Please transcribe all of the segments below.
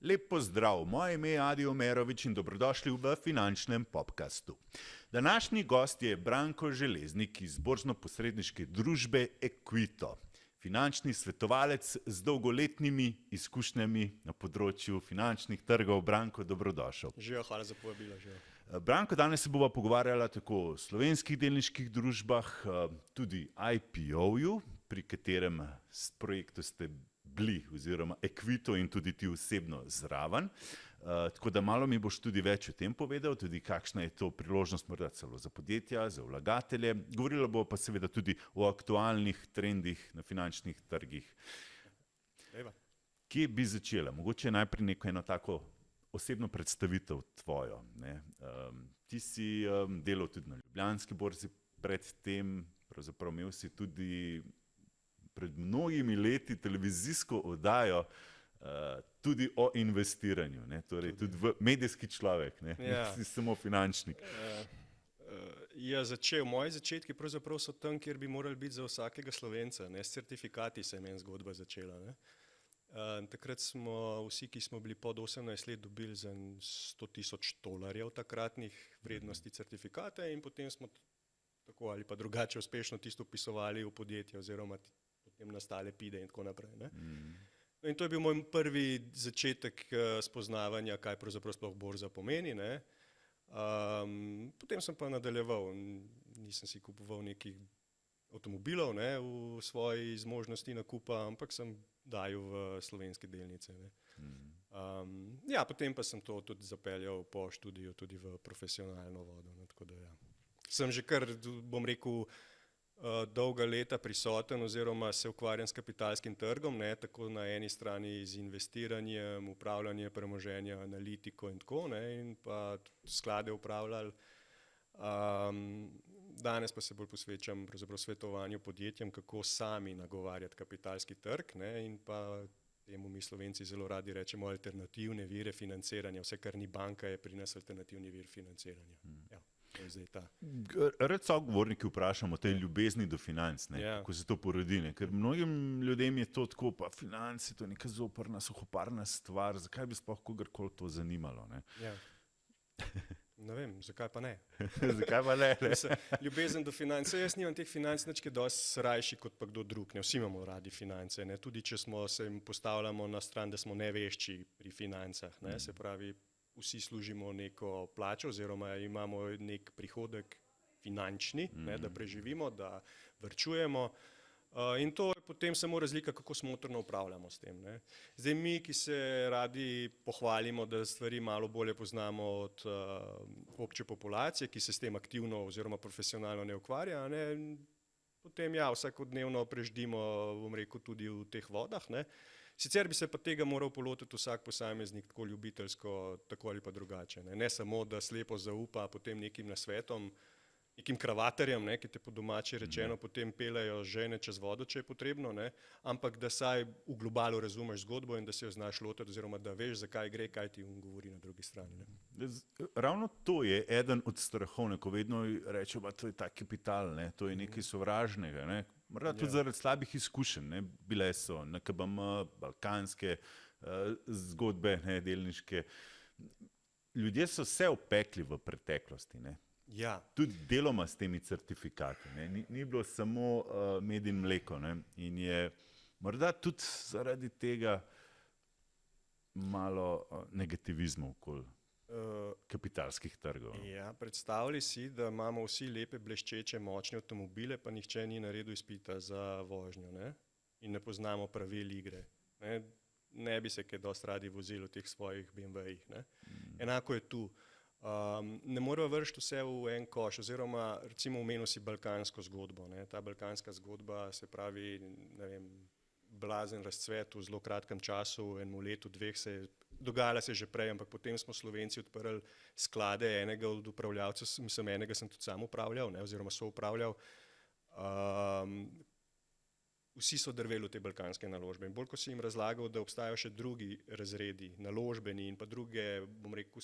Lep pozdrav, moje ime je Adi Omerovič in dobrodošli v finančnem podcastu. Današnji gost je Branko Železnik iz borzno-posredniške družbe Equito. Finančni svetovalec z dolgoletnimi izkušnjami na področju finančnih trgov. Branko, dobrodošel. Živijo, hvala za povabilo. Branko, danes se bova pogovarjala tako o slovenskih delniških družbah, tudi IPO-ju, pri katerem projektu ste bili, oziroma Equito in tudi ti osebno zraven. Tako da malo mi boš tudi več o tem povedal, tudi kakšna je to priložnost morda celo za podjetja, za vlagatelje. Govorila bo pa seveda tudi o aktualnih trendih na finančnih trgih. Kje bi začela? Mogoče najprej eno tako osebno predstavitev tvojo. Ti si delal tudi na Ljubljanski borzi, predtem pravzaprav imel si tudi pred mnogimi leti televizijsko oddajo tudi o investiranju, torej tudi v medijski človek, ne si samo finančnik. Moji začetki pravzaprav so tam, kjer bi morali biti za vsakega Slovenca, s certifikati se je meni zgodba začela. Takrat smo vsi, ki smo bili pod 18 let, dobili za $100,000 takratnih vrednosti certifikate in potem smo tako ali pa drugače uspešno tisto vpisovali v podjetje oziroma potem nastale PIDE in tako naprej. In to je bil moj prvi začetek spoznavanja, kaj pravzaprav sploh borza pomeni. Potem sem pa nadaljeval, nisem si kupoval nekih avtomobilov v svoji zmožnosti nakupa, ampak sem dajal v slovenske delnice. Potem pa sem to tudi zapeljal po študiju tudi v profesionalno vodo. Tako da sem že kar, bom rekel, dolga leta prisoten oziroma se ukvarjam s kapitalskim trgom, tako na eni strani z investiranjem, upravljanjem premoženja, analitiko in tako, in pa sklade upravljali. Danes pa se bolj posvečam pravzaprav svetovanju podjetjem, kako sami nagovarjati kapitalski trg, in pa temu mi Slovenci zelo radi rečemo alternativne vire financiranja. Vse, kar ni banka, je pri nas alternativni vir financiranja. Rad sogovorniki vprašamo o tej ljubezni do financ, kako se to porodi, ker mnogim ljudem je to tako, pa finance, to je neka zoprna, suhoparna stvar, zakaj bi sploh kogarkoli to zanimalo? Ne vem, zakaj pa ne? Zakaj pa ne? Ljubezen do financ, jaz nimam teh financ nič kaj dosti rajši kot pa kdo drug, vsi imamo radi finance, tudi če se jim postavljamo na stran, da smo nevešči pri financah, se pravi, vsi služimo neko plačo oziroma imamo nek prihodek finančni, da preživimo, da varčujemo, in to je potem samo razlika, kako smotrno upravljamo s tem. Zdaj mi, ki se radi pohvalimo, da stvari malo bolje poznamo od obče populacije, ki se s tem aktivno oziroma profesionalno ne ukvarja, potem vsakodnevno preždimo, bom rekel, tudi v teh vodah. Sicer bi se pa tega moral polotiti vsak posameznik tako ljubiteljsko, tako ali pa drugače. Ne samo, da slepo zaupa potem nekim nasvetom, nekim kravatarjem, ki te po domače rečeno potem pelejo žene čez vodo, če je potrebno, ampak da saj v globalu razumeš zgodbo in da se jo znaš lotiti oziroma da veš, zakaj gre, kaj ti govori na drugi strani. Ravno to je eden od strahov, ko vedno rečejo, da to je ta kapital, to je nekaj sovražnega. Morda tudi zaradi slabih izkušenj, bile so NKBM, balkanske zgodbe, delniške. Ljudje so se opekli v preteklosti, tudi deloma s temi certifikati. Ni bilo samo med in mleko in je morda tudi zaradi tega malo negativizma okoli kapitalskih trgov. Predstavljaj si, da imamo vsi lepe, bleščeče, močne avtomobile, pa nihče ni naredil izpita za vožnjo in ne poznamo pravil igre. Ne bi se kaj dosti radi vozili v teh svojih BMW-jih. Enako je tu. Ne moramo vršiti vse v en koš, oziroma recimo omenil si balkansko zgodbo. Ta balkanska zgodba, se pravi, blazen razcvet v zelo kratkem času, v enem letu, dveh dogajala se že prej, ampak potem smo Slovenci odprli sklade enega od upravljavcev, enega sem tudi sam upravljal, oziroma soupravljal. Vsi so drveli v te balkanske naložbe in bolj, ko si jim razlagal, da obstajajo še drugi razredi, naložbeni in pa druge, bom rekel,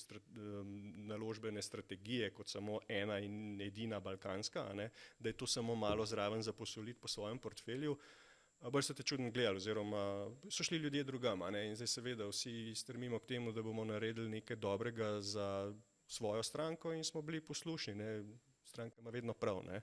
naložbene strategije, kot samo ena in edina balkanska, da je to samo malo zraven za posoditi po svojem portfelju, bolj so te čudno gledali, oziroma so šli ljudje drugam, a ne, in zdaj seveda vsi stremimo k temu, da bomo naredili nekaj dobrega za svojo stranko in smo bili poslušni, ne, stranka ima vedno prav, ne.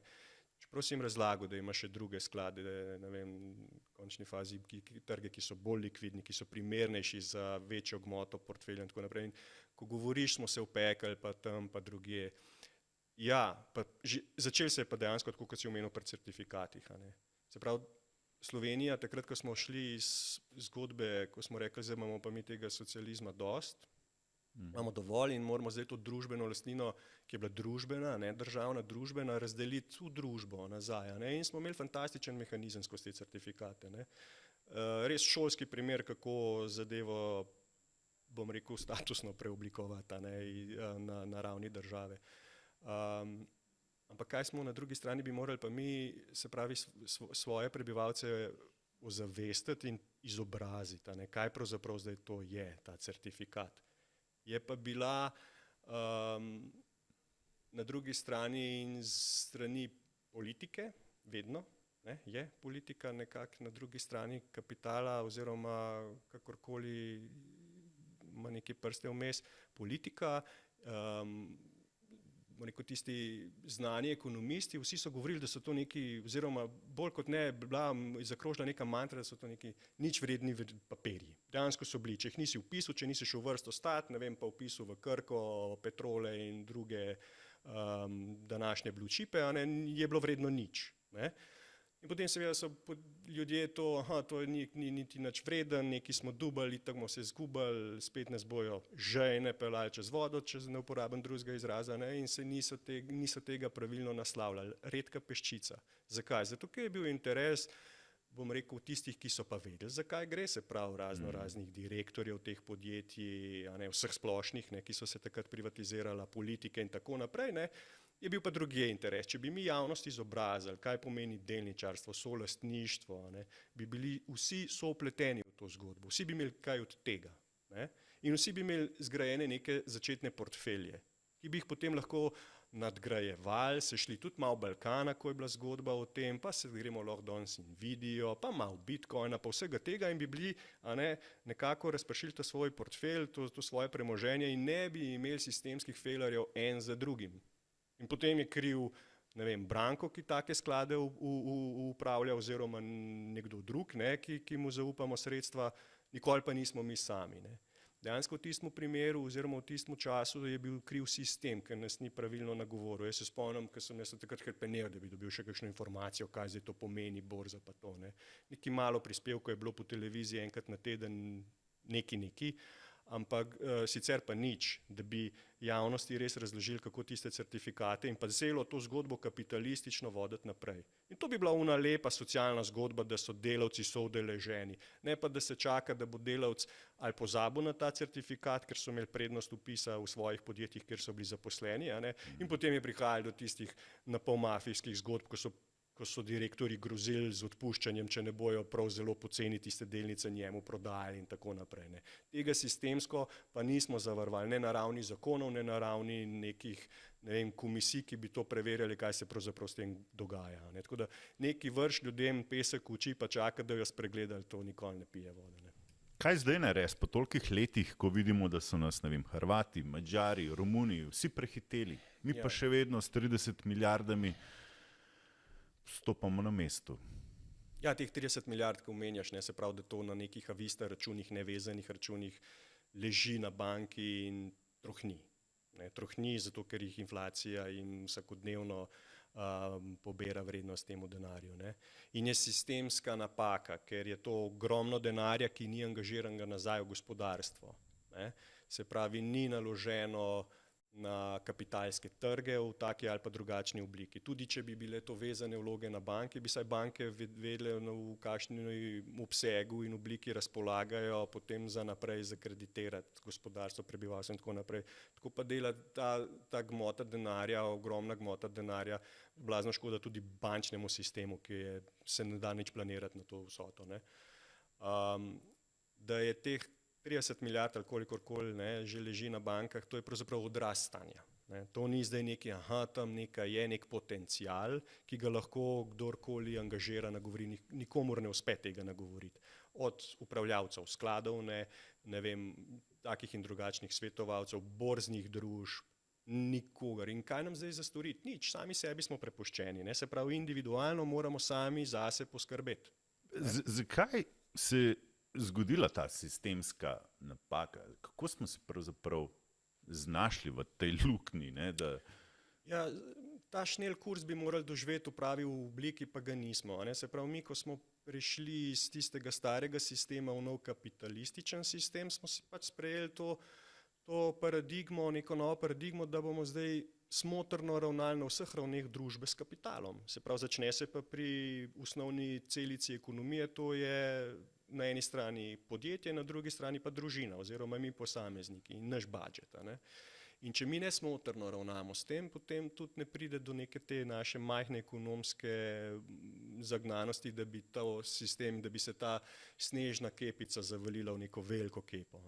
Čeprav si jim razlagal, da ima še druge sklade, ne vem, v končni fazi trge, ki so bolj likvidni, ki so primernejši za večjo gmoto portfelja in tako naprej. In ko govoriš, smo se upekali, pa tam, pa drugje. Ja, pa začeli se je pa dejansko, tako kot si omenil, pri certifikatih, a ne. Se pravi, Slovenija, takrat, ko smo šli iz zgodbe, ko smo rekli, zdaj imamo pa mi tega socializma dost, imamo dovolj in moramo zdaj to družbeno lastnino, ki je bila družbena, ne, državna družbena, razdeliti v družbo nazaj, ne, in smo imeli fantastičen mehanizem skozi te certifikate, ne. Res šolski primer, kako zadevo, bom rekel, statusno preoblikovati, ne, na ravni države. Ampak kaj smo na drugi strani bi morali pa mi, se pravi, svoje prebivalce ozavestiti in izobraziti, ne, kaj pravzaprav zdaj to je, ta certifikat. Je pa bila na drugi strani in strani politike, vedno, ne, je politika nekako na drugi strani kapitala oziroma kakorkoli ima neke prste vmes, politika, rekel, tisti znani ekonomisti, vsi so govorili, da so to neki, oziroma bolj kot ne, bila zakrožila neka mantra, da so to neki nič vredni papirji. Dejansko so bili, če jih nisi vpisal, če nisi šel vrsto stat, ne vem, pa vpisal v Krko, Petrole in druge današnje blue chipe, a ne, je bilo vredno nič, ne. In potem seveda so ljudje to ni niti nič vreden, neki smo dubali, tako smo se zgubali, spet nas bojo žejne pelali čez vodo, če ne uporabim drugega izraza, ne, in se niso tega pravilno naslavljali, redka peščica. Zakaj? Zato, ker je bil interes, bom rekel, tistih, ki so pa vedeli, zakaj gre, se pravi raznih direktorjev teh podjetij, a ne, vseh splošnih, ne, ki so se takrat privatizirala, politike in tako naprej, ne. Je bil pa drugje interes. Če bi mi javnost izobrazili, kaj pomeni delničarstvo, solastništvo, ne, bi bili vsi soupleteni v to zgodbo, vsi bi imeli kaj od tega, ne, in vsi bi imeli zgrajene neke začetne portfelje, ki bi jih potem lahko nadgrajevali, se šli tudi malo Balkana, ko je bila zgodba o tem, pa se gremo lahko danes in vidijo, pa malo Bitcoina, pa vsega tega in bi bili, a ne, nekako razpršili ta svoj portfelj, to svoje premoženje in ne bi imeli sistemskih failerjev en za drugim. In potem je kriv, ne vem, Branko, ki take sklade upravlja, oziroma nekdo drug, ne, ki mu zaupamo sredstva, nikoli pa nismo mi sami, ne. Dejansko v tistem primeru oziroma v tistem času je bil kriv sistem, ker nas ni pravilno nagovoril. Jaz se spomnim, ker sem jaz takrat hrepenel, da bi dobil še kakšno informacijo, kaj zdaj to pomeni, borza pa to, ne. Nekaj malo prispevkov je bilo po televiziji enkrat na teden, neki, ampak sicer pa nič, da bi javnosti res razložili, kako tiste certifikate in pa celo to zgodbo kapitalistično voditi naprej. In to bi bila ona lepa socialna zgodba, da so delavci soudeleženi, ne pa da se čaka, da bo delavec ali pozabil na ta certifikat, ker so imeli prednost vpisa v svojih podjetjih, kjer so bili zaposleni, a ne, in potem je prihajalo do tistih napol mafijskih zgodb, ko so direktorji grozili z odpuščanjem, če ne bojo prav zelo poceni tiste delnice njemu prodajali in tako naprej, ne. Tega sistemsko pa nismo zavarovali, ne na ravni zakonov, ne na ravni nekih, ne vem, komisij, ki bi to preverjali, kaj se pravzaprav s tem dogaja, ne. Tako da neki vrš ljudem pesek v oči pa čaka, da jo spregledali, to nikoli ne pije vode, ne. Kaj zdaj narediti po tolikih letih, ko vidimo, da so nas, ne vem, Hrvati, Madžari, Romuni, vsi prehiteli, mi pa še vedno s 30 milijardami stopamo na mestu. Ja, teh 30 milijard, ko omenjaš, ne, se pravi, da to na nekih avista računih, nevezanih računih leži na banki in trohni. Ne, trohni, zato ker jih inflacija in vsakodnevno pobira vrednost temu denarju, ne. In je sistemska napaka, ker je to ogromno denarja, ki ni angažiranega nazaj v gospodarstvo, ne. Se pravi, ni naloženo na kapitalske trge v taki ali pa drugačni obliki. Tudi če bi bile to vezane vloge na banke, bi saj banke vedele, v kakšnem obsegu in obliki razpolagajo potem za naprej zakreditirati gospodarstvo, prebivalstvo in tako naprej. Tako pa dela ta gmota denarja, ogromna gmota denarja, blazno škoda tudi bančnemu sistemu, ki se ne da nič planirati na to vsoto, ne. Da je teh 30 milijard ali kolikorkoli, ne, že leži na bankah, to je pravzaprav odraz stanja. Ne. To ni zdaj neki, tam nekaj je, nek potencial, ki ga lahko kdorkoli angažira, nagovori, nikomur ne uspe tega nagovoriti. Od upravljavcev skladov, ne vem, takih in drugačnih svetovalcev, borznih družb, nikogar. In kaj nam zdaj za storiti? Nič, sami sebi smo prepuščeni, ne? Se pravi, individualno moramo sami zase poskrbeti. Zakaj se je zgodila ta sistemska napaka? Kako smo se pravzaprav znašli v tej luknji? Ja, ta šnel kurs bi morali doživeti v pravi obliki, pa ga nismo. Ne? Se pravi, mi, ko smo prišli iz tistega starega sistema v nov kapitalističen sistem, smo si pač sprejeli to paradigmo, neko novo paradigmo, da bomo zdaj smotrno ravnali na vseh ravneh družbe s kapitalom. Se pravi, začne se pa pri osnovni celici ekonomije, to je na eni strani podjetje, na drugi strani pa družina oziroma mi posamezniki in naš budžet. In če mi nesmotrno ravnamo s tem, potem tudi ne pride do neke te naše majhne ekonomske zagnanosti, da bi da bi se ta snežna kepica zavalila v neko veliko kepo.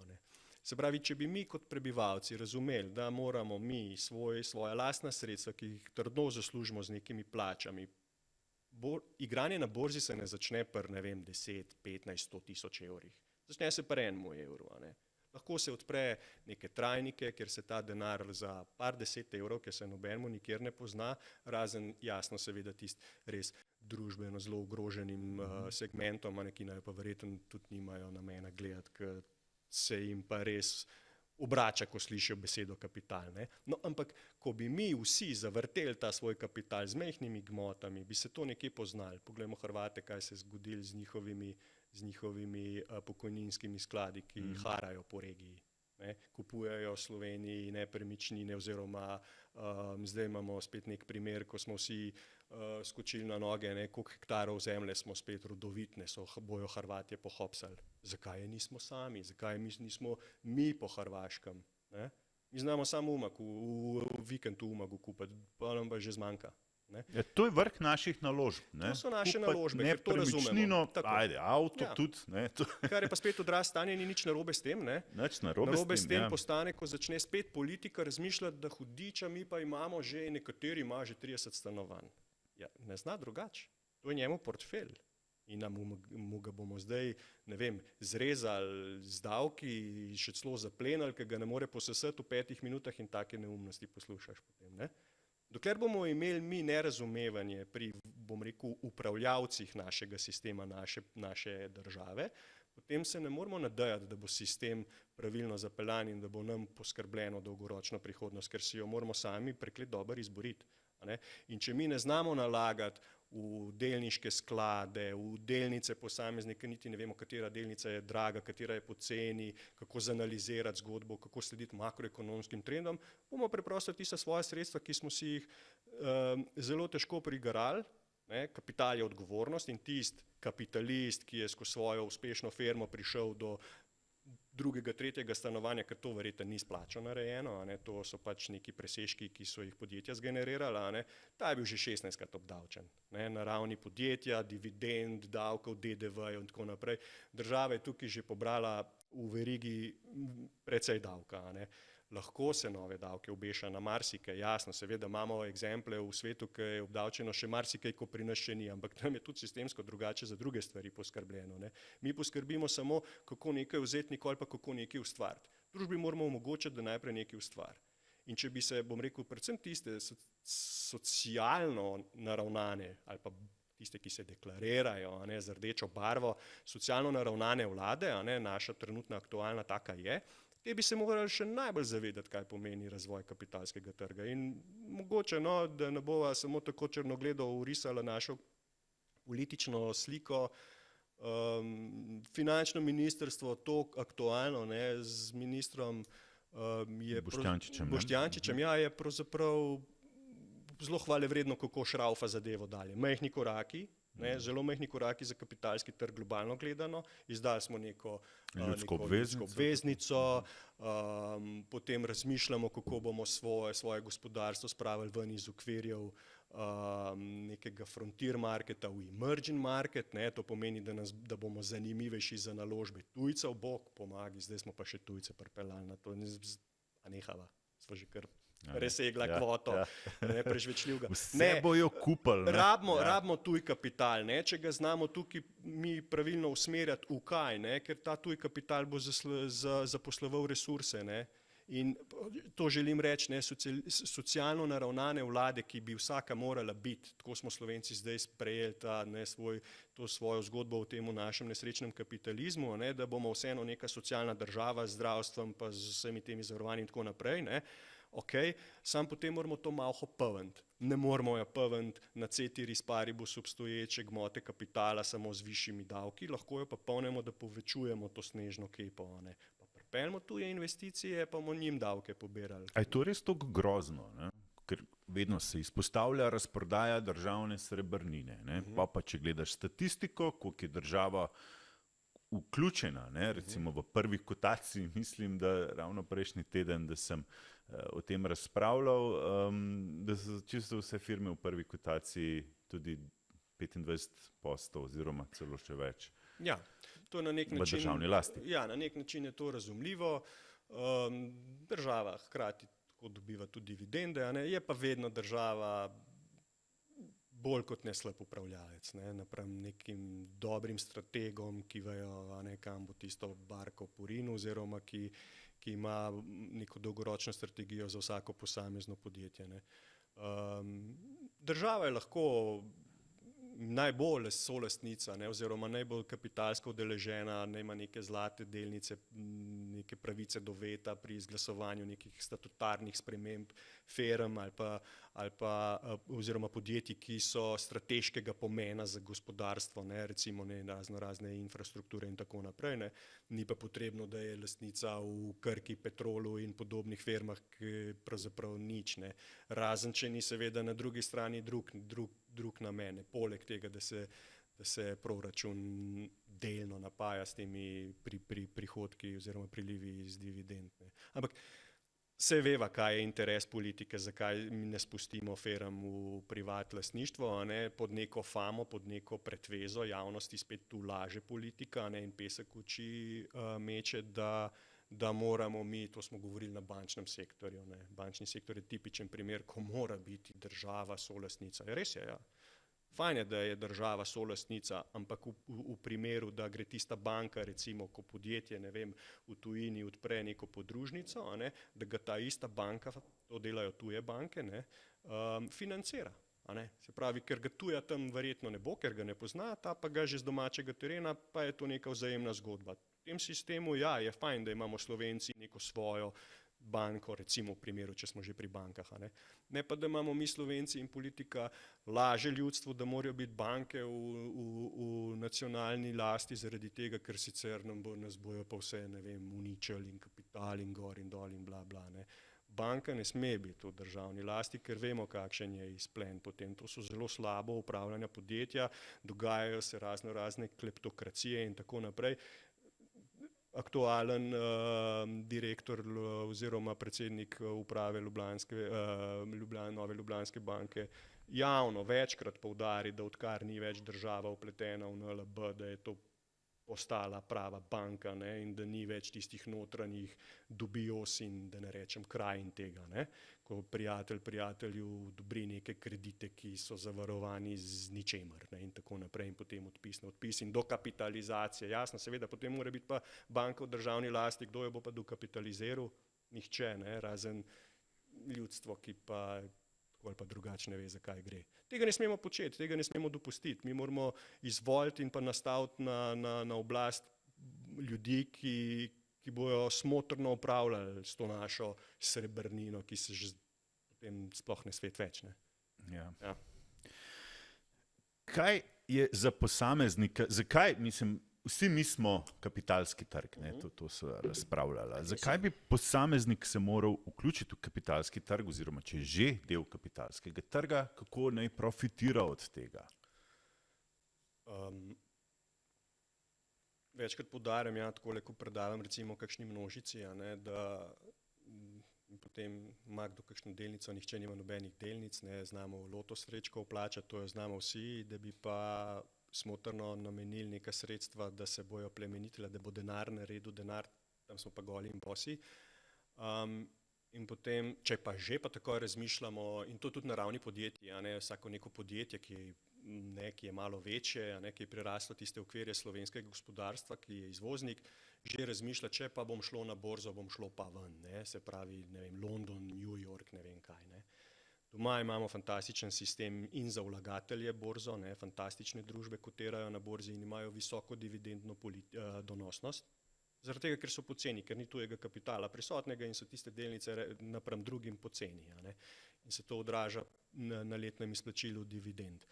Se pravi, če bi mi kot prebivalci razumeli, da moramo mi svoja lastna sredstva, ki jih trdno zaslužimo z nekimi plačami, igranje na borzi se ne začne pri, ne vem, 10, 15, 100 tisoč evrih. Začne se pri 1 evru. Lahko se odpre neke trajnike, kjer se ta denar za par 10 evrov, ki se nobenemu nikjer ne pozna, razen jasno seveda tisti res družbeno zelo ogroženim segmentom, ki naj pa verjetno tudi nimajo namena gledati, ker se jim pa res obrača, ko slišijo besedo kapital. No, ampak, ko bi mi vsi zavrteli ta svoj kapital z majhnimi gmotami, bi se to nekje poznali. Poglejmo Hrvate, kaj se je zgodilo z njihovimi pokojninskimi skladi, ki harajo po regiji. Kupujejo Sloveniji nepremičnine oziroma zdaj imamo spet nek primer, ko smo vsi skočili na noge, koliko hektarov zemlje smo spet rodovitne, bojo Hrvatje pohopsali. Zakaj je nismo sami? Zakaj nismo mi po Hrvaškem? Mi znamo samo v vikendu Umagu kupiti, pa nam pa že zmanjka. Ja, to je vrh naših naložb. To so naše naložbe, ker to razumemo. Ajde, avto tudi. Kar je pa spet odraz stanja, ni nič narobe s tem. Nič narobe s tem postane, ko začne spet politika razmišljati, da hudiča, mi pa imamo že, nekateri ima že 30 stanovanj. Ja, ne zna drugače. To je njemu portfelj. In mu ga bomo zdaj, ne vem, zrezali z davki, še celo zaplenali, ker ga ne more posesati v 5 minutah in take neumnosti poslušaš potem. Dokler bomo imeli mi nerazumevanje pri, bom rekel, upravljavcih našega sistema, naše države, potem se ne moramo nadejati, da bo sistem pravilno zapeljan in da bo nam poskrbljeno dolgoročno prihodnost, ker si jo moramo sami preklet dobro izboriti. In če mi ne znamo nalagati v delniške sklade, v delnice posameznika, niti ne vemo, katera delnica je draga, katera je poceni, kako zanalizirati zgodbo, kako slediti makroekonomskim trendom, bomo preprosto tista svoja sredstva, ki smo si jih zelo težko prigarali, kapital je odgovornost in tisti kapitalist, ki je skozi svojo uspešno firmo prišel do drugega, tretjega stanovanja, ker to verjetno ni splačo narejeno, to so pač neki presežki, ki so jih podjetja zgenerirala, ta je bil že 16krat obdavčen. Na ravni podjetja, dividend, davkov, DDV in tako naprej. Država je tukaj že pobrala v verigi precej davka. Lahko se nove davke obeša na marsikaj, jasno, seveda imamo eksemple v svetu, ki je obdavčeno še marsikaj, ko pri nas še ni, ampak tam je tudi sistemsko drugače za druge stvari poskrbljeno. Mi poskrbimo samo, kako nekaj vzeti, nikoli pa kako nekaj ustvariti. Družbi moramo omogočiti, da najprej nekaj ustvari. In če bi se, bom rekel, predvsem tiste socialno naravnane ali pa tiste, ki se deklarirajo z rdečo barvo, socialno naravnane vlade, naša trenutna aktualna taka je, te bi se morali še najbolj zavedati, kaj pomeni razvoj kapitalskega trga. In mogoče, da ne bova samo tako črnogledo urisala našo politično sliko, finančno ministrstvo, to aktualno z ministrom Boštjančičem, je pravzaprav zelo hvalevredno, kako šraufa zadevo dalje. Majhni koraki, zelo majhni koraki za kapitalski trg globalno gledano, izdali smo neko obveznico, potem razmišljamo, kako bomo svoje gospodarstvo spravili ven iz okvirjev nekega frontier marketa v emerging market, to pomeni, da bomo zanimivejši za naložbe tujcev, bog pomagi, zdaj smo pa še tujce pripeljali na to, a nehava, smo že kar resegla kvoto, prežvečljivega. Vse bojo kupili. Rabimo tuj kapital, ne? Če ga znamo tukaj mi pravilno usmerjati v kaj, ne? Ker ta tuj kapital bo zaposloval resurse. Ne? In to želim reči, ne, socialno naravnane vlade, ki bi vsaka morala biti, tako smo Slovenci zdaj sprejeli to svojo zgodbo o tem našem nesrečnem kapitalizmu, ne, da bomo vseeno neka socialna država z zdravstvom pa z vsemi temi zavarovanji in tako naprej, ne, okay, sam potem moramo to malo pavniti. Ne moramo jo pavniti na ceteris paribus obstoječe gmote kapitala samo z višjimi davki, lahko jo pa polnemo, da povečujemo to snežno kepo, ne. Peljemo tuje investicije, pa bomo njim davke pobirali. A je to res tako grozno? Ne? Ker vedno se izpostavlja razprodaja državne srebrnine. Ne? Pa če gledaš statistiko, koliko je država vključena, ne? Recimo v prvi kotaciji, mislim, da ravno prejšnji teden, da sem o tem razpravljal, da so čisto vse firme v prvi kotaciji tudi 25% oziroma celo še več. Ja. To je na nek način, v državni lasti. Ja, na nek način je to razumljivo. Država hkrati tako dobiva tudi dividende, a ne? Je pa vedno država bolj kot ne slab upravljalec, ne? Napram nekim dobrim strategom, ki vejo, a ne, kam bo tisto barko porinil, oziroma ki ima neko dolgoročno strategijo za vsako posamezno podjetje. Ne? Država je lahko najbolj solastnica, ne, oziroma najbolj kapitalsko udeležena, ne ima neke zlate delnice, neke pravice do veta pri izglasovanju nekih statutarnih sprememb firm ali pa oziroma podjetij, ki so strateškega pomena za gospodarstvo, ne, recimo razne infrastrukture in tako naprej. Ne. Ni pa potrebno, da je lastnica v Krki, Petrolu in podobnih firmah, ki pravzaprav nič. Ne. Razen, če ni seveda na drugi strani drug namen, poleg tega, da se proračun delno napaja s temi prihodki oziroma prilivi iz dividend. Ne. Ampak se veva, kaj je interes politike, zakaj mi ne spustimo firm v privat lastništvo, a ne, pod neko famo, pod neko pretvezo javnosti spet tu laže politika, a ne, in pesek v oči meče, da moramo mi, to smo govorili na bančnem sektorju, ne. Bančni sektor je tipičen primer, ko mora biti država solastnica. Res je, ja. Fajn je, da je država solastnica, ampak v primeru, da gre tista banka, recimo, ko podjetje, ne vem, v tujini odpre neko podružnico, a ne, da ga ta ista banka, to delajo tuje banke, ne, financira. A ne. Se pravi, ker ga tuja tam verjetno ne bo, ker ga ne pozna, ta pa ga že z domačega terena, pa je to neka vzajemna zgodba. V tem sistemu, ja, je fajn, da imamo Slovenci neko svojo banko, recimo v primeru, če smo že pri bankah. Ne pa, da imamo mi Slovenci in politika laže ljudstvu, da morajo biti banke v nacionalni lasti zaradi tega, ker sicer nas bojo pa vse, ne vem, uničili in kapital in gor in dol in bla bla. Ne. Banka ne sme biti v državni lasti, ker vemo, kakšen je izplen potem. To so zelo slabo upravljanja podjetja, dogajajo se razne kleptokracije in tako naprej. Aktualen direktor oziroma predsednik uprave Nove Ljubljanske banke javno večkrat poudari, da odkar ni več država vpletena v NLB, da je to postala prava banka, ne, in da ni več tistih notranjih dubios in, da ne rečem, krajin tega. Ne. Ko prijatelj prijatelju dobri neke kredite, ki so zavarovani z ničemer, ne, in tako naprej, in potem odpis na odpis in dokapitalizacija. Jasno, seveda, potem mora biti pa banka v državni lasti, kdo jo bo pa dokapitaliziral? Nihče, ne, razen ljudstvo, ki pa ali pa drugače ne ve, zakaj gre. Tega ne smemo početi, tega ne smemo dopustiti. Mi moramo izvoliti in pa nastaviti na oblast ljudi, ki bojo smotrno upravljali s to našo srebrnino, ki se že potem sploh ne svet več. Ne? Ja. Ja. Kaj je za posameznika, zakaj, mislim, vsi mi smo kapitalski trg, ne, to so razpravljala. Zakaj bi posameznik se moral vključiti v kapitalski trg, oziroma če je že del kapitalskega trga, kako naj profitira od tega? Večkrat poudarjam, ja, takole, ko predavam recimo kakšni množici, a ne, da potem ima kdo kakšno delnico, nihče nima nobenih delnic, ne, znamo loto srečko vplačati, to jo znamo vsi, da bi pa smotrno namenili neka sredstva, da se bojo plemenitila, da bo denar naredil denar, tam smo pa goli in bosi. In potem, če pa že pa tako razmišljamo, in to tudi na ravni podjetij, vsako neko podjetje, ki je malo večje, ki je preraslo tiste okvirje slovenskega gospodarstva, ki je izvoznik, že razmišlja, če pa bom šlo na borzo, bom šlo pa ven, se pravi, ne vem, London, New York, ne vem kaj. Doma imamo fantastičen sistem in za vlagatelje borzo, fantastične družbe kotirajo na borzi in imajo visoko dividendno donosnost. Zaradi tega, ker so poceni, ker ni tujega kapitala prisotnega in so tiste delnice napram drugim poceni. In se to odraža na letnem izplačilu dividend.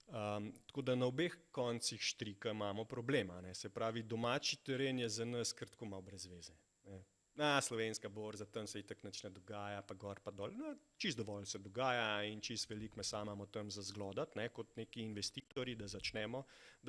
Tako da na obeh koncih štrika imamo problema. Se pravi, domači teren je za nas kar tako malo brez veze. Slovenska borza, tam se itak nič ne dogaja, pa gor pa dol. Čist dovolj se dogaja in čist veliko mesa imamo tam za zglodati, kot neki investitorji, da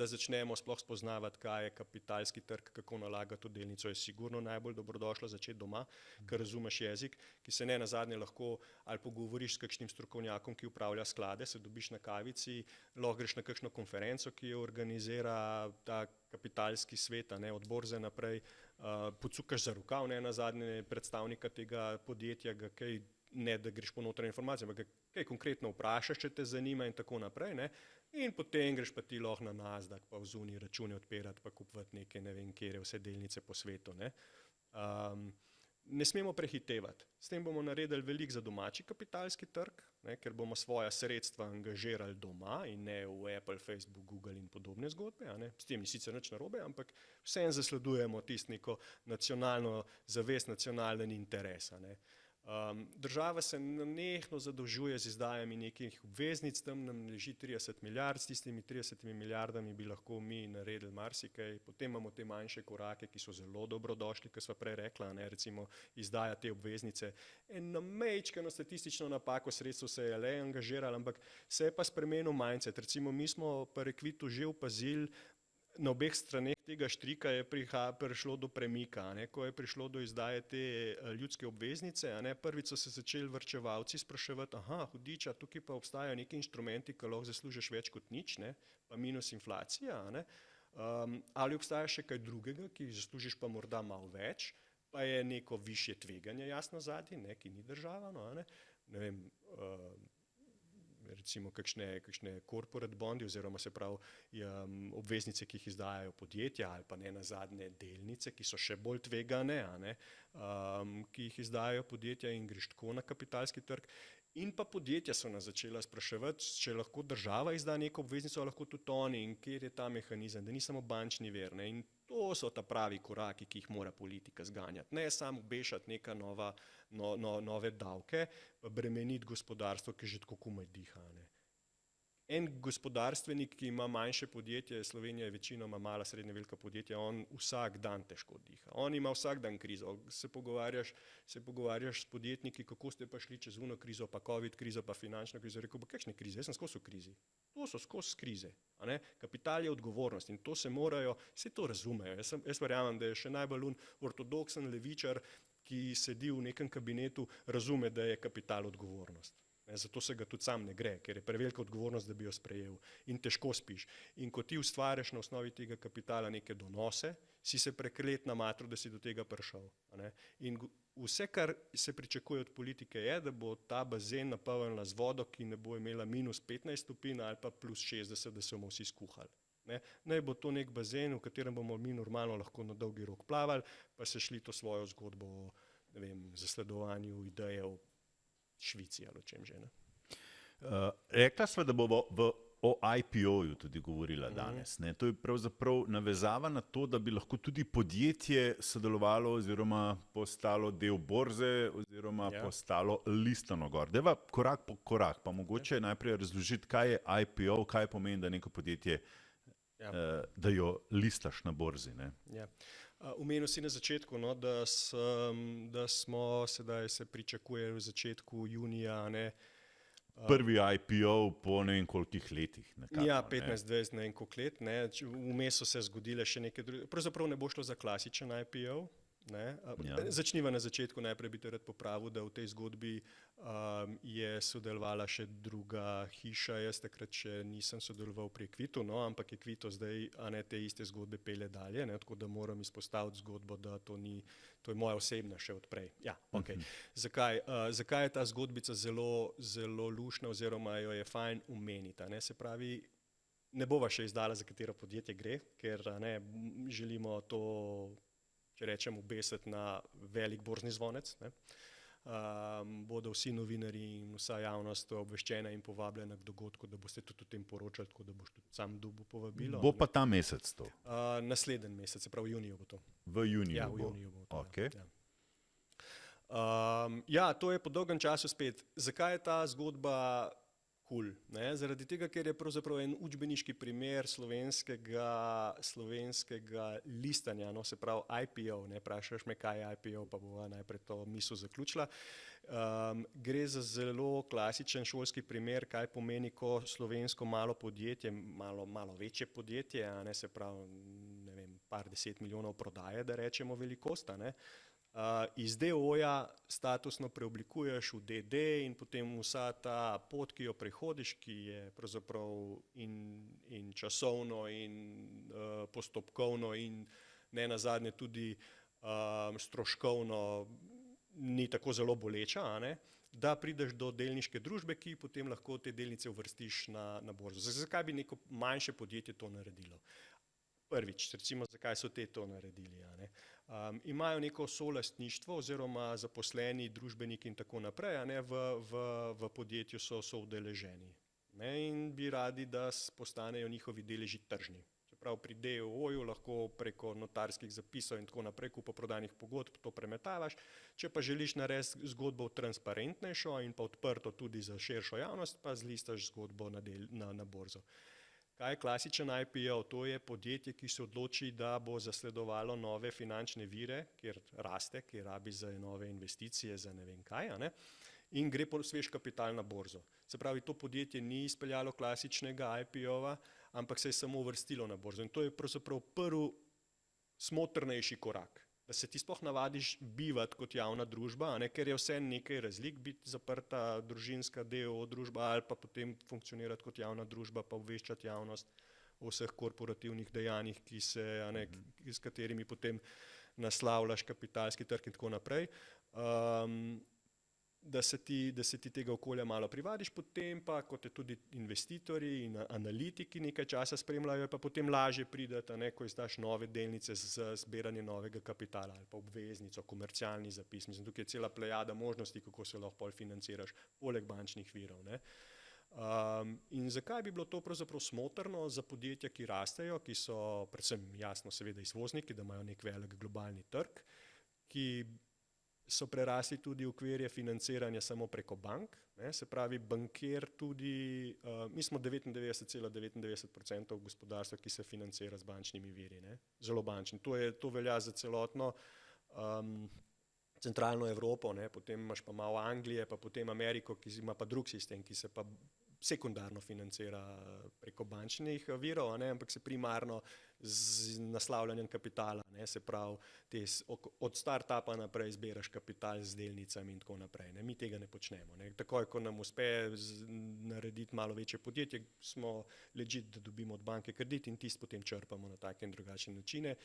začnemo sploh spoznavati, kaj je kapitalski trg, kako nalagati v delnico, je sigurno najbolj dobrodošlo začeti doma, ker razumeš jezik, ki se ne nazadnje lahko ali pogovoriš s kakšnim strokovnjakom, ki upravlja sklade, se dobiš na kavici, lahko greš na kakšno konferenco, ki jo organizira ta kapitalski svet, od borze naprej, pocukaš za rokav, ne nazadnje predstavnika tega podjetja, kaj, ne da greš po notranje informacije, ampak kaj konkretno vprašaš, če te zanima in tako naprej, in potem greš pa ti lahko na Nasdaq, pa vzuni račune odpirati, pa kupovati neke ne vem kere, vse delnice po svetu. Ne smemo prehitevati. S tem bomo naredili veliko za domači kapitalski trg, ker bomo svoja sredstva angažirali doma in ne v Apple, Facebook, Google in podobne zgodbe. S tem ni sicer nič narobe, ampak vseeno zasledujemo tisto neko nacionalno zavest, nacionalen interes. Država se nenehno zadolžuje z izdajami nekih obveznic, tam nam leži 30 milijard, s tistimi 30 milijardami bi lahko mi naredili marsikaj, potem imamo te manjše korake, ki so zelo dobrodošli, kot sva prej rekla, recimo izdaja te obveznice. Eno majčkeno statistično napako sredstvo se je le angažiralo, ampak se je pa spremenil mindset. Recimo mi smo pa Rekvitu že opazili, na obeh straneh tega štrika je prišlo do premika, ko je prišlo do izdaje te ljudske obveznice, prvič so se začeli varčevalci spraševati, hudiča, tukaj pa obstajajo neki inštrumenti, ki lahko zaslužiš več kot nič, pa minus inflacija, ali obstaja še kaj drugega, ki zaslužiš pa morda malo več, pa je neko višje tveganje jasno zadnji, ki ni država, ne vem, recimo kakšne corporate bondi oziroma se pravi obveznice, ki jih izdajajo podjetja ali pa ne nazadnje delnice, ki so še bolj tvegane, ki jih izdajajo podjetja in greš tako na kapitalski trg. In pa podjetja so nas začela spraševati, če lahko država izda neko obveznico, lahko tudi oni in kjer je ta mehanizem, da ni samo bančni vir. In to so ta pravi koraki, ki jih mora politika zganjati. Ne samo obešati neka nove davke, pa bremeniti gospodarstvo, ki že tako komaj diha. En gospodarstvenik, ki ima manjše podjetje, Slovenija je večinoma mala, srednje velika podjetja, on vsak dan težko diha. On ima vsak dan krizo. Se pogovarjaš s podjetniki, kako ste pa šli čez uno krizo, pa covid krizo, pa finančno krizo. Rekel, pa kakšne krize? Jaz sem skozi v krizi. To so skozi krize. Kapital je odgovornost in to se morajo, vse to razumejo. Jaz verjamem, da je še najbolj ortodoksen levičar, ki sedi v nekem kabinetu, razume, da je kapital odgovornost. Zato se ga tudi sam ne gre, ker je prevelika odgovornost, da bi jo sprejel in težko spiš. In ko ti ustvarjaš na osnovi tega kapitala neke donose, si se preklet na matro, da si do tega prišel. In vse, kar se pričakuje od politike je, da bo ta bazen napolnila z vodo, ki ne bo imela minus 15 stopinj ali pa plus 60, da se bomo vsi skuhali. Naj bo to nek bazen, v katerem bomo mi normalno lahko na dolgi rok plavali, pa se šli to svojo zgodbo o zasledovanju ideje o Švici ali o čem že. Rekla sva, da bo o IPO-ju tudi govorila danes. To je pravzaprav navezava na to, da bi lahko tudi podjetje sodelovalo oziroma postalo del borze oziroma postalo listano gor. Deva korak po korak, pa mogoče najprej razložiti, kaj je IPO, kaj pomeni, da neko podjetje, da jo listaš na borzi. Omenil si na začetku, da smo sedaj se pričakuje v začetku junija. Prvi IPO po ne vem kolikih letih. Nekako, 15-20 ne vem koliko let. Vmes so se zgodile še neke druge. Pravzaprav ne bo šlo za klasičen IPO. Ne? Ja. Začniva na začetku, najprej bi te rad popravil, da v tej zgodbi je sodelovala še druga hiša, jaz takrat še nisem sodeloval pri Equitu, no, ampak Equito zdaj te iste zgodbe pelje dalje, ne? Tako da moram izpostaviti zgodbo, da to je moja osebna še odprej. Ja, okay. Zakaj je ta zgodbica zelo, zelo luštna oziroma jo je fajn omeniti, ne? Se pravi, ne bova še izdala, za katero podjetje gre, ker želimo to, če rečem, obesiti na velik borzni zvonec. Ne? Bodo vsi novinarji in vsa javnost obveščena in povabljena k dogodku, da boste tudi o tem poročali, tako da boš tudi sam dobil povabilo. Bo pa ta mesec to? Naslednji mesec, se pravi v juniju bo to. V juniju ja, bo? V juniju bo to, okay. Ja, to je po dolgem času spet. Zakaj je ta zgodba cool? Zaradi tega, ker je pravzaprav en učbeniški primer slovenskega listanja, no, se pravi IPO, ne vprašaš me, kaj je IPO, pa bova najprej to misel zaključila. Gre za zelo klasičen šolski primer, kaj pomeni, ko slovensko malo podjetje, malo večje podjetje, ne, se pravi, ne vem, par 10 milijonov prodaje, da rečemo velikost, ne, iz DO-ja statusno preoblikuješ v DD in potem vsa ta pot, ki jo prehodiš, ki je pravzaprav in časovno in postopkovno in ne nazadnje tudi stroškovno ni tako zelo boleča, ne? Da prideš do delniške družbe, ki potem lahko te delnice uvrstiš na borzo. Zakaj bi neko manjše podjetje to naredilo? Prvič, recimo, zakaj so te to naredili? Ne? Imajo neko solastništvo oziroma zaposleni, družbeniki in tako naprej, ne? V podjetju so udeleženi, ne? In bi radi, da postanejo njihovi deleži tržni. Čeprav pri DOO-ju lahko preko notarskih zapisov in tako naprej, kupoprodajnih pogodb to premetavaš, če pa želiš narediti zgodbo transparentnejšo in pa odprto tudi za širšo javnost, pa zlistaš zgodbo na borzo. Kaj je klasičen IPO? To je podjetje, ki se odloči, da bo zasledovalo nove finančne vire, kjer raste, kjer rabi za nove investicije, za ne vem kaj, ne? In gre po svež kapital na borzo. Se pravi, to podjetje ni izpeljalo klasičnega IPO-va, ampak se je samo uvrstilo na borzo. In to je pravzaprav prvi smotrnejši korak, da se ti sploh navadiš bivati kot javna družba, ne? Ker je vse nekaj razlik, biti zaprta družinska DO družba ali pa potem funkcionirati kot javna družba, pa obveščati javnost o vseh korporativnih dejanjih, s katerimi potem naslavljaš kapitalski trg in tako naprej. Da se ti tega okolja malo privadiš, potem pa, kot te tudi investitorji in analitiki nekaj časa spremljajo, pa potem lažje pridete, ko izdaš nove delnice za zbiranje novega kapitala ali pa obveznico, komercialni zapis. Mislim, tukaj je cela plejada možnosti, kako se lahko financiraš, poleg bančnih virov. Ne? In zakaj bi bilo to pravzaprav smotrno za podjetja, ki rastejo, ki so predvsem jasno seveda izvozniki, da imajo nek velik globalni trg, ki so prerasli tudi okvirje financiranja samo preko bank, ne? Se pravi, bankir tudi, mi smo 99,99% gospodarstva, ki se financira z bančnimi viri, ne? Zelo bančni. To velja za celotno centralno Evropo, ne? Potem imaš pa malo Anglije, pa potem Ameriko, ki ima pa drug sistem, ki se pa sekundarno financira preko bančnih virov, ne? Ampak se primarno z naslavljanjem kapitala, ne? Se pravi, od start-upa naprej zbiraš kapital z delnicami in tako naprej. Ne? Mi tega ne počnemo. Ne? Takoj, ko nam uspe narediti malo večje podjetje, smo legit, da dobimo od banke kredit in tisti potem črpamo na take in drugačne načine.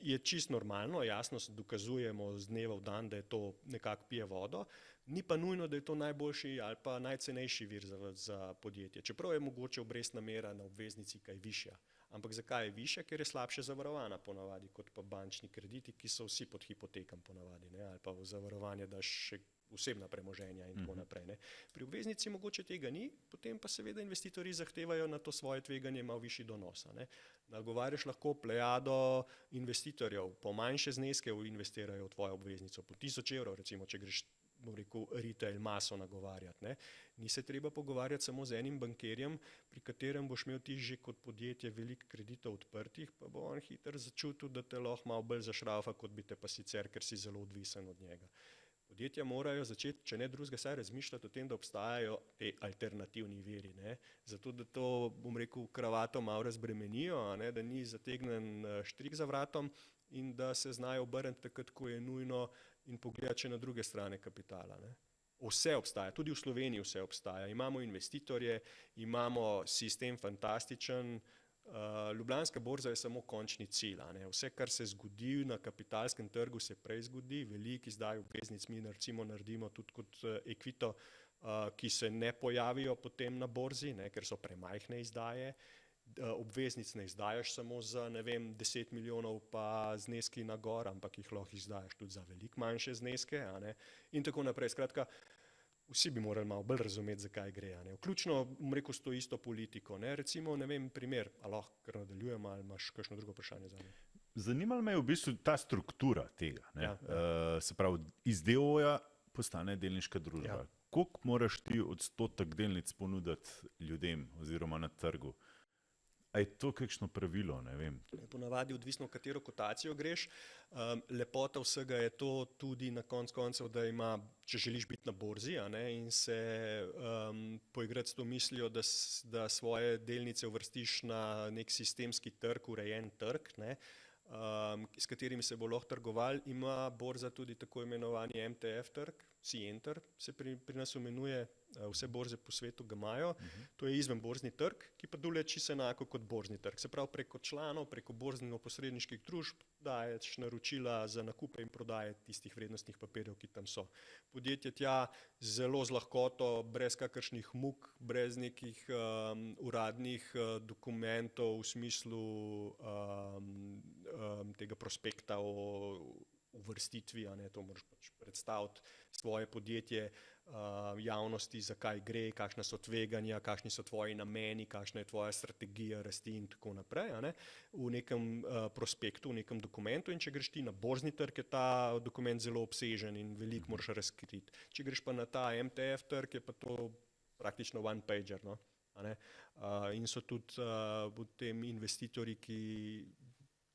Je čisto normalno, jasno se dokazujemo z dneva v dan, da je to nekako pije vodo, ni pa nujno, da je to najboljši ali pa najcenejši vir za podjetje. Čeprav je mogoče obrestna mera na obveznici kaj višja. Ampak zakaj je višja? Ker je slabše zavarovana ponavadi kot pa bančni krediti, ki so vsi pod hipotekam ponavadi, ne? Ali pa v zavarovanje daš še osebna premoženja in tako naprej. Ne? Pri obveznici mogoče tega ni, potem pa seveda investitorji zahtevajo na to svoje tveganje malo višji donos. Nagovarjaš lahko plejado investitorjev, po manjše zneske investirajo v tvojo obveznico, po 1000 evrov recimo, če greš retail maso nagovarjati. Ne? Ni se treba pogovarjati samo z enim bankirjem, pri katerem boš imel ti že kot podjetje veliko kreditov odprtih, pa bo on hitro začutil, da te lahko malo bolj zašraufa, kot bi te pa sicer, ker si zelo odvisen od njega. Podjetja morajo začeti, če ne drugega, saj razmišljati o tem, da obstajajo te alternativni viri, ne? Zato, da to, kravato malo razbremenijo, ne? Da ni zategnen štrik za vratom in da se znajo obrniti takrat, ko je nujno in pogledati še na druge strane kapitala. Ne. Vse obstaja, tudi v Sloveniji vse obstaja. Imamo investitorje, imamo sistem fantastičen. Ljubljanska borza je samo končni cilj. Vse, kar se zgodi na kapitalskem trgu, se prej zgodi. Veliki izdaji obveznic mi recimo naredimo tudi kot Equito, ki se ne pojavijo potem na borzi, ne, ker so premajhne izdaje. Obveznic ne izdajaš samo za 10 milijonov pa zneski na gor, ampak jih lahko izdajaš tudi za veliko manjše zneske, in tako naprej. Skratka, vsi bi morali malo bolj razumeti, zakaj gre. Vključno, rekel, s to isto politiko. Recimo, primer, ali lahko kar nadaljujemo, ali imaš kakšno drugo vprašanje za me? Zanimalo me je v bistvu ta struktura tega. Se pravi, iz DO-ja postane delniška družba. Koliko moraš ti odstotek delnic ponuditi ljudem oziroma na trgu? A je to kakšno pravilo? Ne vem. Ponavadi odvisno, v katero kotacijo greš. Lepota vsega je to tudi na koncu koncev, da ima, če želiš biti na borzi, in se poigrati s to mislijo, da svoje delnice uvrstiš na nek sistemski trg, urejen trg, s katerimi se bo lahko trgoval, ima borza tudi tako imenovani MTF trg, CN se pri nas imenuje, vse borze po svetu ga imajo. To je izvenborzni trg, ki pa deluje čisto enako kot borzni trg. Se pravi, preko članov, preko borzno-posredniških družb daješ naročila za nakupe in prodaje tistih vrednostnih papirjev, ki tam so. Podjetje tja zelo z lahkoto, brez kakršnih muk, brez nekih uradnih dokumentov v smislu tega prospekta o uvrstitvi, to moraš pač predstaviti svoje podjetje javnosti, zakaj gre, kakšna so tveganja, kakšni so tvoji nameni, kakšna je tvoja strategija rasti in tako naprej, v nekem prospektu, v nekem dokumentu. In če greš ti na borzni trg, je ta dokument zelo obsežen in veliko moraš razkriti. Če greš pa na ta MTF trg, je pa to praktično one pager. In so tudi potem investitorji, ki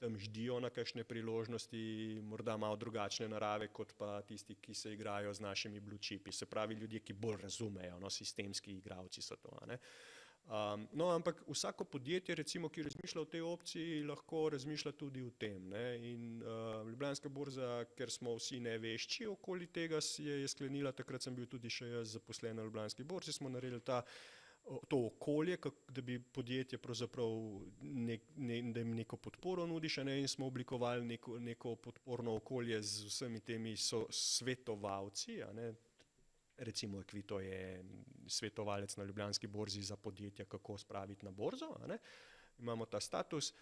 tam ždijo na kakšne priložnosti, morda malo drugačne narave, kot pa tisti, ki se igrajo z našimi blue chipi. Se pravi, ljudje, ki bolj razumejo, sistemski igralci so to. Ampak vsako podjetje, recimo, ki razmišlja o tej opciji, lahko razmišlja tudi o tem. In Ljubljanska borza, ker smo vsi nevešči okoli tega, je sklenila, takrat sem bil tudi še jaz zaposlen na Ljubljanski borzi, smo naredili to okolje, da bi podjetje pravzaprav da jim neko podporo nudiš, in smo oblikovali neko podporno okolje z vsemi temi svetovalci. Recimo Equito je svetovalec na Ljubljanski borzi za podjetja, kako spraviti na borzo. Imamo ta status.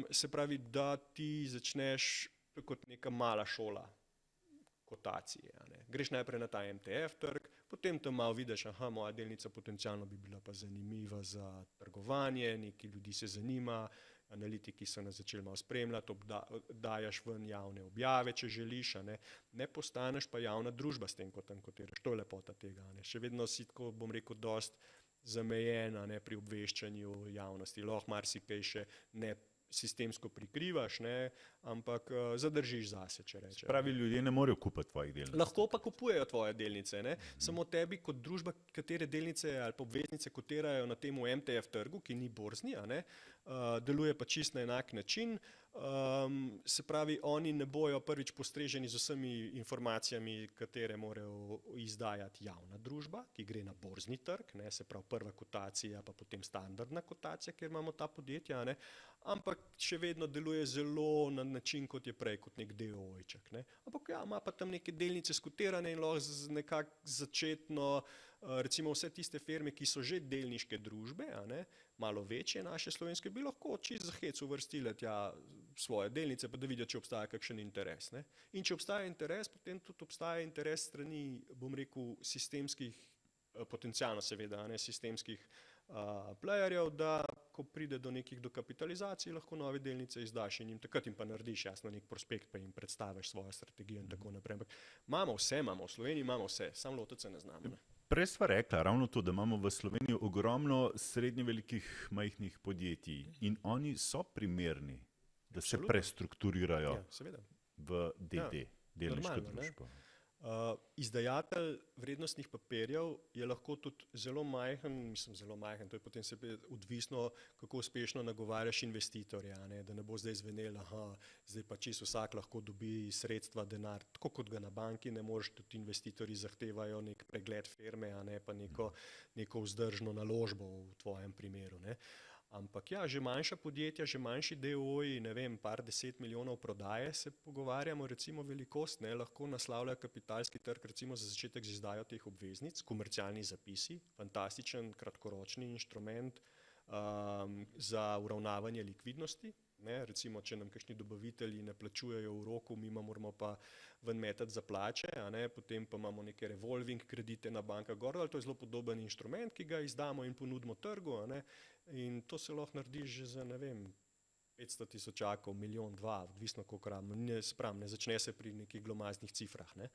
Se pravi, da ti začneš kot neka mala šola kotacije. Greš najprej na ta MTF trg, potem tam malo vidiš, moja delnica potencialno bi bila pa zanimiva za trgovanje, neki ljudi se zanima, analitiki so nas začeli malo spremljati, dajaš ven javne objave, če želiš, ne postaneš pa javna družba s tem, ko tam kotiraš. To je lepota tega. Še vedno si tako, bom rekel, dost zamejena pri obveščanju javnosti. Lahko marsikaj še ne sistemsko prikrivaš, ampak zadržiš zase, če rečeš. Pravi, ljudje ne morejo kupiti tvojih delnic. Lahko pa kupujejo tvoje delnice. Samo tebi kot družba, katere delnice ali pa obveznice kotirajo na temu MTF trgu, ki ni borzni, deluje pa čist na enak način. Se pravi, oni ne bojo prvič postreženi z vsemi informacijami, katere morajo izdajati javna družba, ki gre na borzni trg, se pravi prva kotacija, pa potem standardna kotacija, kjer imamo ta podjetja, ampak še vedno deluje zelo na način, kot je prej, kot nek DO-jček. Ampak ima pa tam neke delnice skotirane in lahko nekako začetno, recimo vse tiste firme, ki so že delniške družbe, malo večje naše slovenske, bi lahko čisto za hec uvrstile tja svoje delnice, pa da vidijo, če obstaja kakšen interes. In če obstaja interes, potem tudi obstaja interes strani, bom rekel, sistemskih, potencialno seveda, sistemskih playerjev, da ko pride do nekih dokapitalizacij, lahko nove delnice izdaš in jim takrat jim pa narediš jasno nek prospekt, pa jim predstaviš svojo strategijo in tako naprej. Ampak imamo vse, v Sloveniji imamo vse, samo lotiti se ne znamo. Prej sva rekla ravno to, da imamo v Sloveniji ogromno srednje velikih majhnih podjetij in oni so primerni, da se prestrukturirajo v DD, delniško družbo. Izdajatelj vrednostnih papirjev je lahko tudi zelo majhen, to je potem odvisno, kako uspešno nagovarjaš investitorja, ne? Da ne bo zdaj zvenelo, zdaj pa čisto vsak lahko dobi sredstva, denar, tako kot ga na banki ne moreš, tudi investitorji zahtevajo nek pregled firme, a ne pa neko vzdržno naložbo v tvojem primeru, ne? Ampak ja, že manjša podjetja, že manjši DOO-ji, ne vem, par 10 milijonov prodaje, se pogovarjamo, recimo velikost, ne, lahko naslavlja kapitalski trg, recimo za začetek z izdajo teh obveznic, komercialni zapisi, fantastičen kratkoročni inštrument za uravnavanje likvidnosti. Ne, recimo, če nam kakšni dobavitelji ne plačujejo v roku, mi moramo pa ven metati za plače, a ne, potem pa imamo neke revolving kredite na bankah gor, to je zelo podoben inštrument, ki ga izdamo in ponudimo trgu, a ne, in to se lahko naredi že za, ne vem, 500 tisočakov, milijon, 2, odvisno koliko rabimo, ne začne se pri nekih glomaznih cifrah, ne.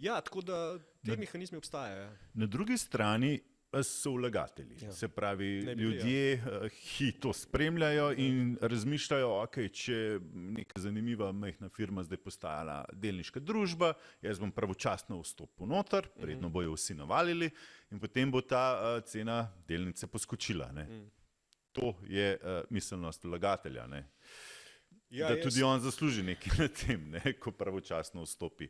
Ja, tako da te mehanizmi obstajajo. Na drugi strani so vlagatelji, se pravi, ljudje, ki to spremljajo in razmišljajo, če neka zanimiva majhna firma zdaj postajala delniška družba, jaz bom pravočasno vstopil noter, predno bojo vsi navalili in potem bo ta cena delnice poskočila, ne. To je miselnost vlagatelja, ne. Da tudi on zasluži nekaj na tem, ne, ko pravočasno vstopi.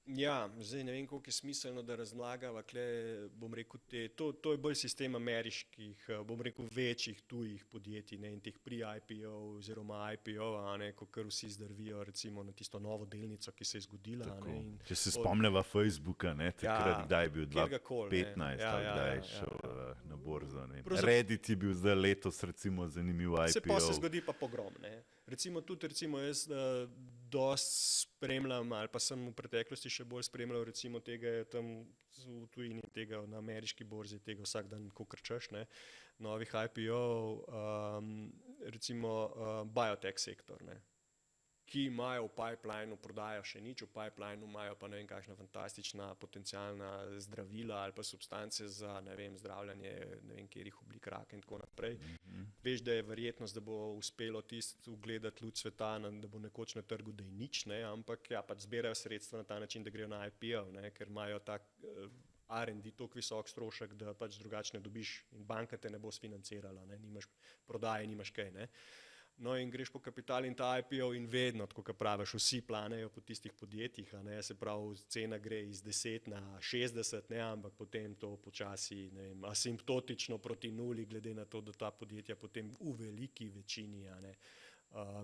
Ja, zdaj ne vem, koliko je smiselno, da razlagava, bom rekel, to je bolj sistem ameriških, bom rekel, večjih tujih podjetij, ne, in teh pre-IPO oziroma IPO, a ne, ko kar vsi zdrvijo recimo na tisto novo delnico, ki se je zgodila. Tako, ne, in, če se spomneva Facebooka, ne, takrat, kdaj je bil 2015, kdaj je šel na borzo. Reddit je bil zdaj letos recimo zanimiv IPO. Se zgodi pa pogrom, ne. Recimo jaz dosti spremljam, ali pa sem v preteklosti še bolj spremljal, recimo tega je tam v tujini, tega na ameriški borzi, tega vsak dan kakor češ, ne, novih IPO, recimo biotech sektor, ne, ki imajo v pipelineu, prodajo še nič, v pipelineu imajo pa ne vem kakšna fantastična potencialna zdravila ali pa substance za, ne vem, zdravljanje ne vem katerih oblik raka in tako naprej. Veš, da je verjetnost, da bo uspelo tisto ugledati luč sveta, da bo nekoč na trgu, da je nič, ne, ampak ja, pač zbirajo sredstva na ta način, da grejo na IPO, ne, ker imajo tak R&D toliko visok strošek, da pač drugače ne dobiš in banka te ne bo sfinancirala, ne, nimaš prodaje, nimaš kaj, ne. No in greš po kapital in ta IPO in vedno, tako kot praviš, vsi planejo po tistih podjetjih, a ne, se pravi, cena gre iz 10 na 60, ne, ampak potem to počasi, ne vem, asimptotično proti nuli, glede na to, da ta podjetja potem v veliki večini, a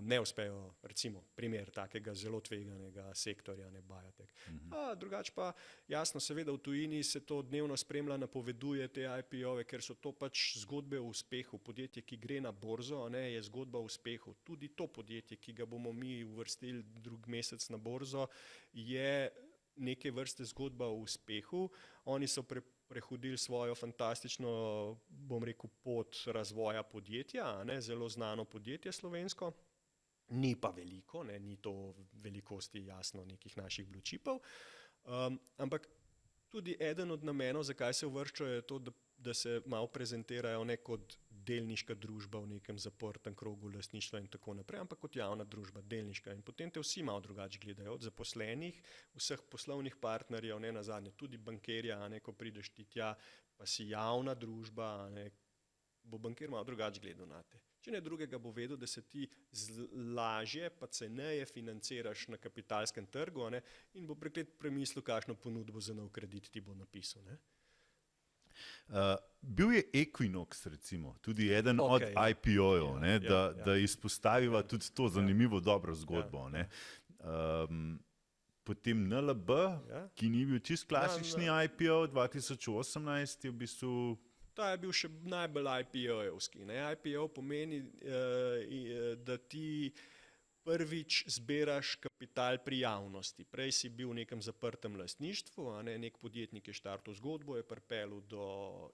ne uspejo, recimo, primer takega zelo tveganega sektorja, ne, biotech. Drugače pa, jasno, seveda v tujini se to dnevno spremlja, napoveduje te IPO-ve, ker so to pač zgodbe o uspehu. Podjetje, ki gre na borzo, a ne, je zgodba o uspehu. Tudi to podjetje, ki ga bomo mi uvrstili drug mesec na borzo, je neke vrste zgodba o uspehu. Oni so prehodili svojo fantastično, bom rekel, pot razvoja podjetja, a ne, zelo znano podjetje slovensko, ni pa veliko, ne, ni to velikosti jasno nekih naših blue chipov, ampak tudi eden od namenov, zakaj se uvrščajo, je to, da se malo prezentirajo ne kot delniška družba v nekem zaprtem krogu lastništva in tako naprej, ampak kot javna družba, delniška. In potem te vsi malo drugače gledajo, od zaposlenih, vseh poslovnih partnerjev, ne nazadnje, tudi bankirja, a ne, ko prideš ti tja, pa si javna družba, a ne, bo bankir malo drugače gledal na te. Če ne drugega, bo vedel, da se ti lažje pa ceneje financiraš na kapitalskem trgu, a ne, in bo premislil, kakšno ponudbo za nov kredit ti bo napisal, ne. Bil je Equinox recimo, tudi eden od IPO-jev, da izpostaviva tudi to zanimivo dobro zgodbo, ne. Potem NLB, ki ni bil čisto klasični IPO, 2018 je v bistvu... Ta je bil še najbolj IPO-jevski, ne. IPO pomeni, da ti prvič zbiraš kapital pri javnosti. Prej si bil v nekem zaprtem lastništvu, a ne, nek podjetnik je štartal zgodbo, je pripeljal do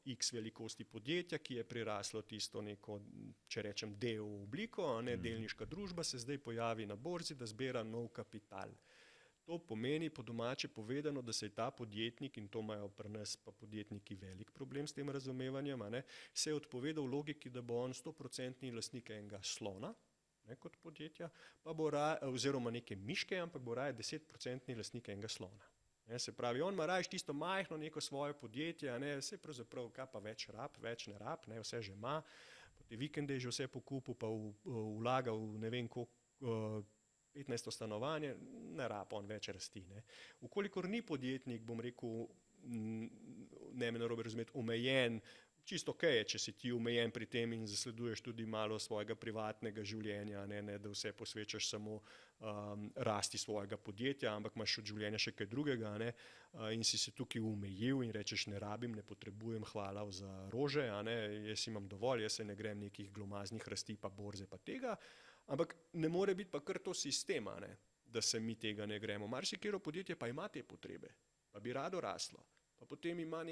X velikosti podjetja, ki je priraslo tisto neko, če rečem, del obliko, a ne, delniška družba se zdaj pojavi na borzi, da zbira nov kapital. To pomeni po domače povedano, da se je ta podjetnik, in to imajo pri nas pa podjetniki velik problem s tem razumevanjem, a ne, se je odpovedal logiki, da bo on 100% lastnik enega slona, ne, kot podjetja, pa bo oziroma neke miške, ampak bo raje 10% lastnik enega slona. Ne, se pravi, on ima raje tisto majhno neko svoje podjetje, ne, vse pravzaprav, kaj pa več ne rab, ne, vse že ima, po te vikende je že vse pokupil, pa vlaga v ne vem koliko 15 stanovanje, ne rab on več rasti. Ne. Ukolikor ni podjetnik, bom rekel, ne me narobe razumeti, omejen, čisto ok je, če si ti omejen pri tem in zasleduješ tudi malo svojega privatnega življenja, ne da vse posvečaš samo rasti svojega podjetja, ampak imaš od življenja še kaj drugega, ne, in si se tukaj omejil in rečeš, ne rabim, ne potrebujem, hvala za rože, ne, jaz imam dovolj, jaz se ne grem nekih glomaznih rasti pa borze pa tega, ampak ne more biti pa kar to sistema, ne, da se mi tega ne gremo. Marsikero podjetje pa ima te potrebe, pa bi rado raslo, pa potem ima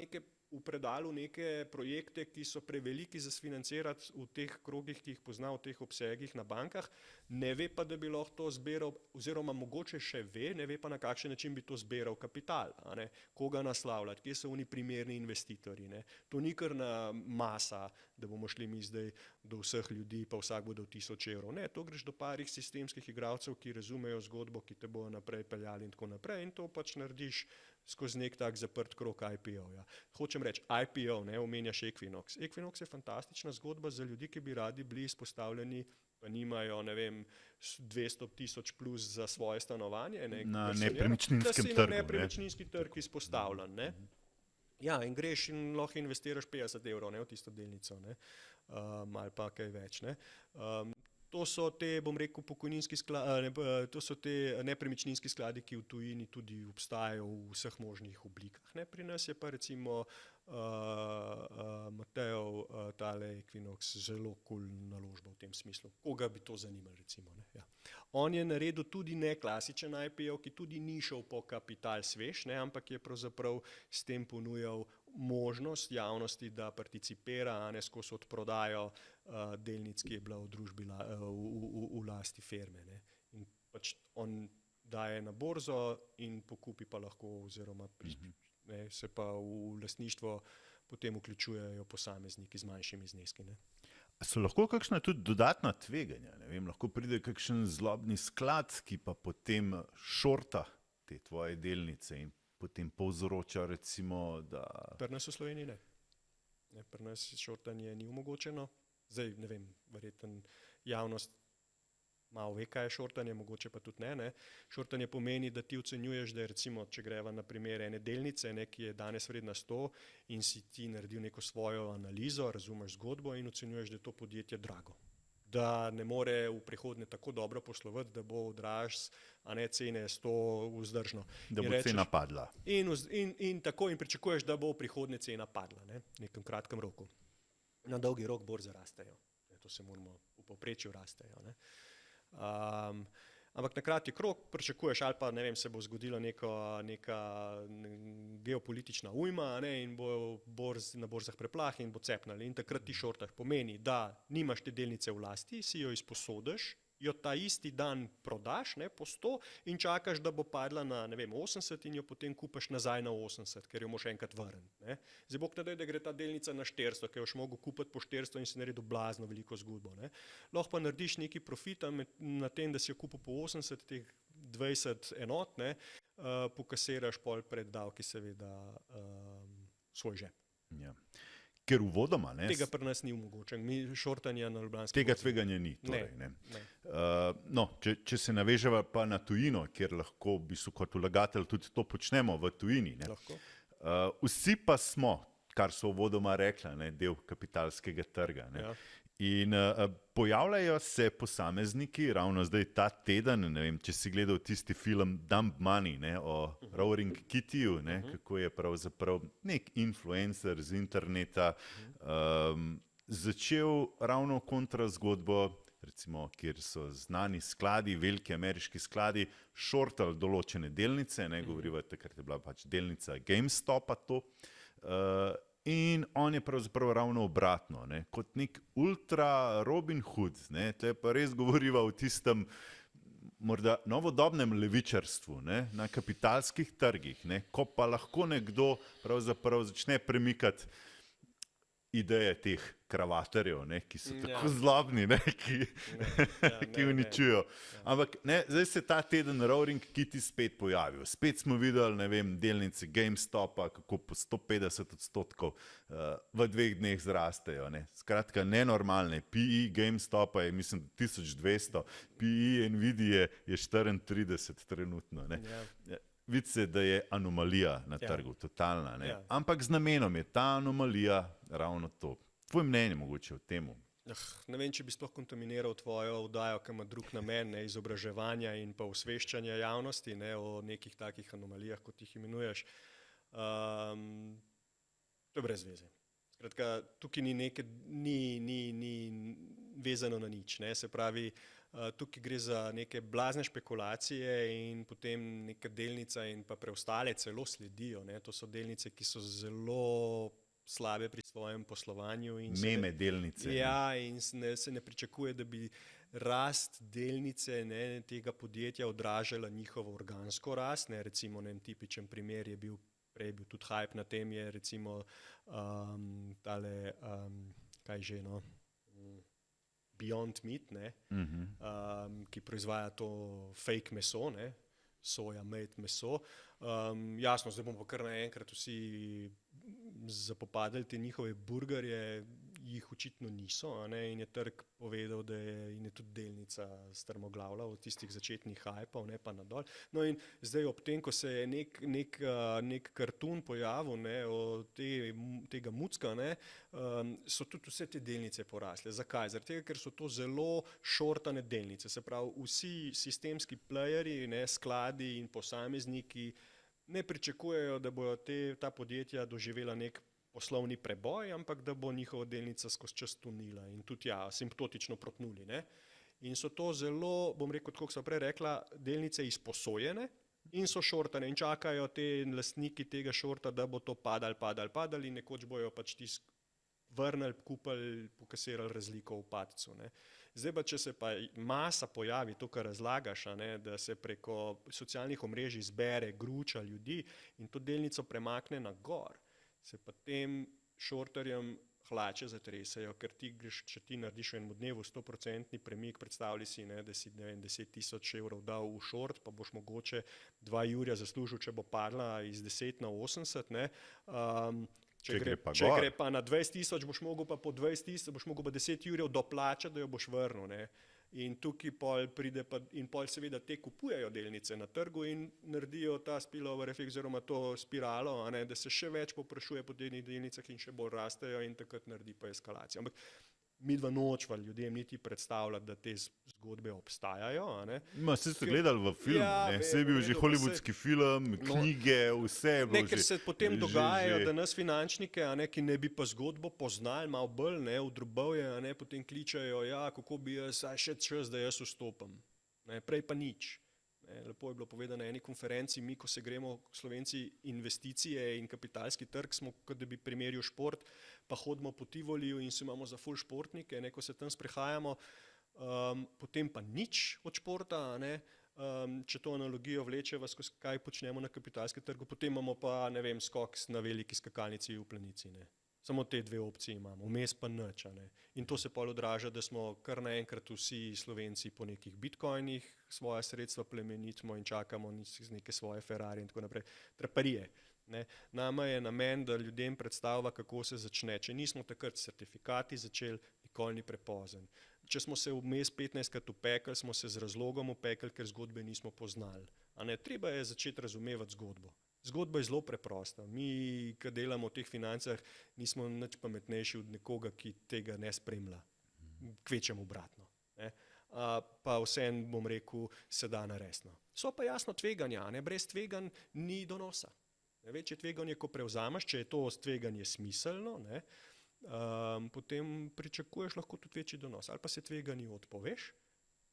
v predalu neke projekte, ki so preveliki za sfinancirati v teh krogih, ki jih pozna, v teh obsegih na bankah, ne ve pa, da bi lahko to zbiral, oziroma mogoče še ve, ne ve pa na kakšen način bi to zbiral kapital, a ne, koga naslavljati, kje so oni primerni investitorji, ne. To ni kar na masa, da bomo šli mi zdaj do vseh ljudi, pa vsak bo dal 1000 evrov. Ne, to greš do parih sistemskih igralcev, ki razumejo zgodbo, ki te bojo naprej peljali in tako naprej in to pač narediš skozi nek tak zaprt krog IPO-ja. Hočem reči, IPO, ne, omenjaš Equinox. Equinox je fantastična zgodba za ljudi, ki bi radi bili izpostavljeni, pa nimajo, ne vem, 200,000 plus za svoje stanovanje. Ne, na nepremičninskem trgu. Na nepremičninski trg izpostavljen. Ne. Ja, in greš in lahko investiraš 50 evrov, ne, v tisto delnico, ne, ali pa kaj več. Ne. To so te, bom rekel, to so te nepremičninski skladi, ki v tujini tudi obstajajo v vseh možnih oblikah. Ne. Pri nas je pa recimo Matejev tale Equinox zelo cool naložba v tem smislu. Koga bi to zanimalo recimo, ne. Ja. On je naredil tudi neklasičen IPO, ki tudi ni šel po kapital svež, ne, ampak je pravzaprav s tem ponujal možnost javnosti, da participira, a ne skozi odprodajo delnic, ki je bila v družbi v lasti firme. Ne. In pač on daje na borzo in pokupi pa lahko oziroma ne, se pa v lastništvo potem vključujejo posamezniki z manjšimi zneski. Ne. So lahko kakšna tudi dodatna tveganja? Ne vem, lahko pride kakšen zlobni sklad, ki pa potem šorta te tvoje delnice in potem povzroča recimo, da... Pri nas v Sloveniji ne. Pri nas šortanje ni omogočeno. Zdaj, ne vem, verjetno javnost malo ve, kaj je šortanje, mogoče pa tudi ne. Šortanje pomeni, da ti ocenjuješ, da je recimo, če greva na primer ene delnice, ne, ki je danes vredna 100 in si ti naredil neko svojo analizo, razumeš zgodbo in ocenjuješ, da je to podjetje drago. Da ne more v prihodnje tako dobro poslovati, da bo draž, a ne cene 100 vzdržno. Da bo cena padla. In tako in pričakuješ, da bo v prihodnje cena padla, ne, v nekem kratkem roku. Na dolgi rok borze rastejo. To se moramo v povprečju rastejo. Ne. Ampak na kratki krog pričakuješ, ali pa ne vem, se bo zgodila neka geopolitična ujma, ne, in bo na borzah preplah in bo cepnali. In takrat ti šortaš pomeni, da nimaš te delnice v lasti, si jo izposodiš, jo ta isti dan prodaš, ne, po 100 in čakaš, da bo padla na, ne vem, 80 in jo potem kupaš nazaj na 80, ker jo moš enkrat vrniti. Zdaj bog ne daj, da gre ta delnica na 400, ker jo boš mogel kupiti po 400 in si naredil blazno veliko zgodbo. Ne. Lahko pa narediš neki profita na tem, da si jo kupil po 80, teh 20 enot, ne, pokasiraš pol pred davki seveda svoj žep. Ja. Ker uvodoma, ne? Tega pri nas ni omogočen, mi šortanja na Ljubljanski. Tega tveganja ni. Torej, ne. No, če se naveževa pa na tujino, kjer lahko v bistvu kot vlagatelj tudi to počnemo v tujini. Ne? Vsi pa smo, kar so uvodoma rekla, ne, del kapitalskega trga. Ne? Ja. In pojavljajo se posamezniki, ravno zdaj ta teden, ne vem, če si gledal tisti film Dumb Money, ne, o Roaring Kittyju, ne, kako je pravzaprav nek influencer z interneta začel ravno kontrazgodbo, recimo, kjer so znani skladi, veliki ameriški skladi, šortali določene delnice, ne, govoriva, takrat je bila pač delnica GameStopa to, in on je pravzaprav ravno obratno, ne, kot nek ultra Robin Hood, ne, to je pa res govoriva o tistem morda novodobnem levičarstvu, ne, na kapitalskih trgih, ne, ko pa lahko nekdo pravzaprav začne premikati ideje teh kravatarjev, ne, ki so tako Ja. zlobni, ne, ki uničujejo. Ja. Ampak ne, zdaj se ta teden Roaring Kitty spet pojavil. Spet smo videli, ne vem, delnice GameStopa, kako po 150% v 2 dneh zrastejo. Ne. Skratka, nenormalne. PE GameStopa je, mislim, 1200, PE Nvidia je 34 trenutno. Ne. Ja. Vidi se, da je anomalija na trgu, totalna. Ne? Ampak z namenom je ta anomalija ravno to. Tvoje mnenje mogoče o tem? Ne vem, če bi sploh kontaminiral tvojo oddajo, ki ima drug namen, ne, izobraževanja in pa osveščanja javnosti, ne, o nekih takih anomalijah, kot jih imenuješ. To je brez veze. Skratka, tukaj ni vezano na nič. Ne. Se pravi, tukaj gre za neke blazne špekulacije in potem neka delnica in pa preostale celo sledijo. Ne. To so delnice, ki so zelo slabe pri svojem poslovanju. In meme delnice. Ja, in se ne pričakuje, da bi rast delnice, ne, tega podjetja odražala njihovo organsko rast. Ne. Recimo, ne, tipičen primer je bil, prej je bil tudi hype na tem, je recimo tale, kaj že, no, Beyond Meat, ne, ki proizvaja to fake meso, ne, soja made meso. Jasno, zdaj bomo pa kar naenkrat vsi zapopadali te njihove burgerje, jih očitno niso, ne, in je trg povedal, da je tudi delnica strmoglavila od tistih začetnih hypov, ne, pa nadol. No in zdaj ob tem, ko se je nek kartun pojavil, ne, tega mucka, ne, so tudi vse te delnice porasle. Zakaj? Zaradi tega, ker so to zelo šortane delnice. Se pravi, vsi sistemski playerji, ne, skladi in posamezniki ne pričakujejo, da bodo ta podjetja doživela nek poslovni preboj, ampak da bo njihova delnica skozi čas tunila in tudi simptotično protnuli. Ne. In so to zelo, bom rekel, kot so prej rekla, delnice izposojene in so šortane in čakajo te lastniki tega šorta, da bo to padalo in nekoč bojo pač vrnili, kupili, pokasirali razliko v padcu. Ne. Zdaj pa, če se pa masa pojavi, to, kar razlagaš, ne, da se preko socialnih omrežij zbere gruča ljudi in to delnico premakne na gor, se pa tem šorterjem hlače zatresajo, ker če ti narediš v enem dnevu 100% premik, predstavljaj si, ne, da si 10 tisoč evrov dal v šort, pa boš mogoče 2 jurja zaslužil, če bo padla iz 10 na 80, ne. Če gre pa na 20 tisoč, boš mogel pa po 20 tisoč, boš mogel pa 10 jurjev doplačati, da jo boš vrnil. Ne. In tukaj pol seveda te kupujejo delnice na trgu in naredijo ta spillover efekt oziroma to spiralo, ne, da se še več povprašuje po teh delnicah in še bolj rastejo in takrat naredi pa eskalacijo. Ampak midva nočva ljudem niti predstavljati, da te zgodbe obstajajo. Saj ste gledali v filmu, vse je bil že hollywoodski film, knjige, vse je bilo že. Ker se potem dogajajo, da nas finančnike, ki ne bi pa zgodbo poznali malo bolj, v drobovje, potem kličajo, kako bi jaz še čas, da jaz vstopam. Prej pa nič. Lepo je bilo povedano na eni konferenci, mi, ko se gremo Slovenci investicije in kapitalski trg, smo, kot da bi primerjal šport, pa hodimo po Tivoliju in se imamo za ful športnike, ko se tam sprehajamo, potem pa nič od športa, če to analogijo vlečeva, skozi kaj počnemo na kapitalskem trgu, potem imamo pa, ne vem, skok na veliki skakalnici v planici. Samo te dve opcije imamo, vmes pa nič. In to se pol odraža, da smo kar naenkrat vsi Slovenci po nekih bitcoinih, svoja sredstva plemenitimo in čakamo neke svoje Ferrari in tako naprej. Traparije. Nama je namen, da ljudem predstavlja, kako se začne. Če nismo takrat s certifikati začeli, nikoli ni prepozen. Če smo se vmes 15krat upekli, smo se z razlogom upekli, ker zgodbe nismo poznali. Treba je začeti razumevati zgodbo. Zgodba je zelo preprosta. Mi, ki delamo v teh financah, nismo nič pametnejši od nekoga, ki tega ne spremlja. Kvečemo obratno. Pa vseeno, bom rekel, se da naresno. So pa jasno tveganja. Brez tveganj ni donosa. Večje tveganje, ko prevzameš, če je to tveganje smiselno, potem pričakuješ lahko tudi večji donos. Ali pa se tveganju odpoveš,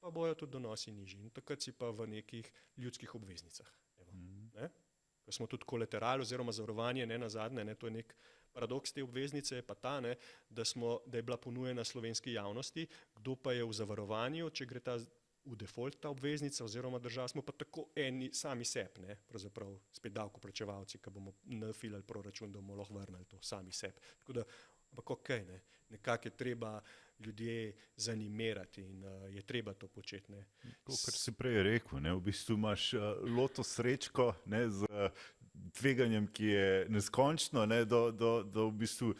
pa bojo tudi donosi nižji. In takrat si pa v nekih ljudskih obveznicah. Ko smo tudi kolateral oziroma zavarovanje, ne nazadnje, to je nek paradoks te obveznice, je pa ta, da je bila ponujena slovenski javnosti, kdo pa je v zavarovanju, če gre ta v default ta obveznica oziroma država, smo pa tako eni sami sebi, pravzaprav spet davkoplačevalci, ki bomo nafilali proračun, da bomo lahko vrnili to sami sebi. Tako da Ampak ne. Nekako je treba ljudje zanimirati in je treba to početi. Ne. Kot si prej rekel, ne, v bistvu imaš loto srečko, ne, z tveganjem, ki je neskončno, ne, do v bistvu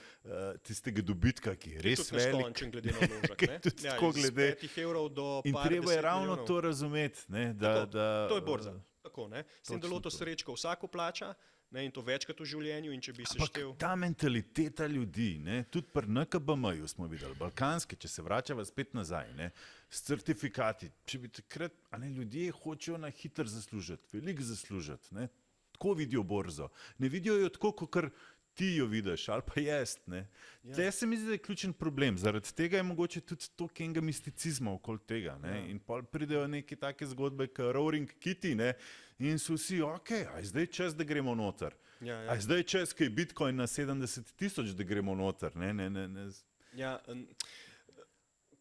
tistega dobitka, ki je res velik. Neskončen glede na vložek. Iz 5 evrov do in par treba je 10 ravno milijonov. to razumeti. Ne, To je borza. Tako, ne. S tem, da Točno loto to. srečko vsako plača, ne, in to večkrat v življenju, in če bi se Ampak štel. ta mentaliteta ljudi, ne, tudi pri NKBM-ju smo videli, balkanske, če se vračava spet nazaj, ne, s certifikati, če bi takrat, ljudje hočejo na hitro zaslužiti, veliko zaslužiti, ne, tako vidijo borzo, ne vidijo jo tako, kot ti jo vidiš, ali pa jaz. Tle se mi zdi, da je ključen problem, zaradi tega je mogoče tudi toliko enega misticizma okoli tega, ne, in pol pridejo neke take zgodbe, kot Roaring Kitty, ne, in so vsi, a je zdaj čas, da gremo noter. A je zdaj čas, ko je Bitcoin na 70 000, da gremo noter. Ne. Ja,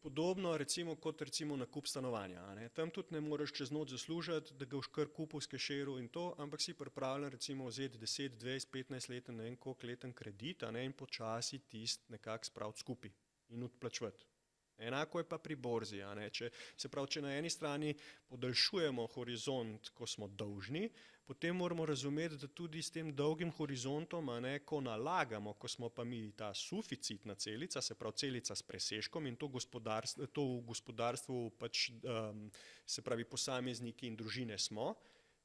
podobno kot recimo nakup stanovanja. Ne. Tam tudi ne moreš čez noč zaslužiti, da ga boš kar kupil s keširu in to, ampak si pripravljen recimo vzeti 10, 20, 15 leten, ne vem koliko leten kredit, ne, in počasi tist nekako spraviti skupaj in odplačevati. Enako je pa pri borzi. Če na eni strani podaljšujemo horizont, ko smo dolžni, potem moramo razumeti, da tudi s tem dolgim horizontom, ko nalagamo, ko smo pa mi ta suficitna celica, se pravi celica s presežkom in to v gospodarstvu pač, se pravi posamezniki in družine smo,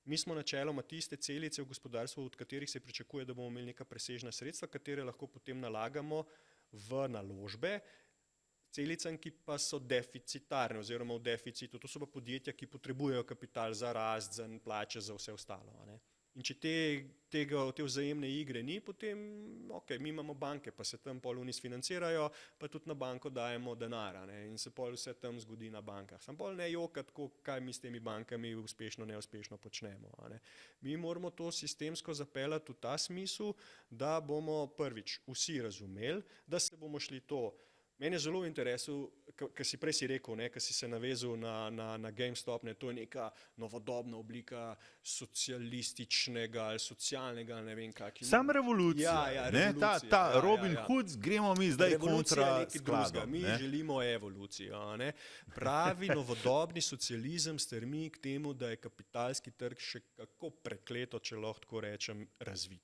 mi smo načeloma tiste celice v gospodarstvu, od katerih se pričakuje, da bomo imeli neka presežna sredstva, katere lahko potem nalagamo v naložbe, celicam, ki pa so deficitarne oziroma v deficitu. To so pa podjetja, ki potrebujejo kapital za rast, za plače, za vse ostalo. In če te vzajemne igre ni, potem mi imamo banke, pa se tam pol oni sfinancirajo, pa tudi na banko dajemo denar in se pol vse tam zgodi na bankah. Sam pol ne jokati, kaj mi s temi bankami uspešno, neuspešno počnemo. Mi moramo to sistemsko zapeljati v ta smisel, da bomo prvič vsi razumeli, da se bomo šli to. Mene je zelo v interesu, kar si prej si rekel, kar si se navezal na GameStop, to je neka novodobna oblika socialističnega ali socialnega, ne vem kak. Sam revolucija. Ta Robin Hood, gremo mi zdaj kontra skladom. Mi želimo evolucijo. Pravi novodobni socializem stremi k temu, da je kapitalski trg še kako prekleto, če lahko tako rečem, razvit.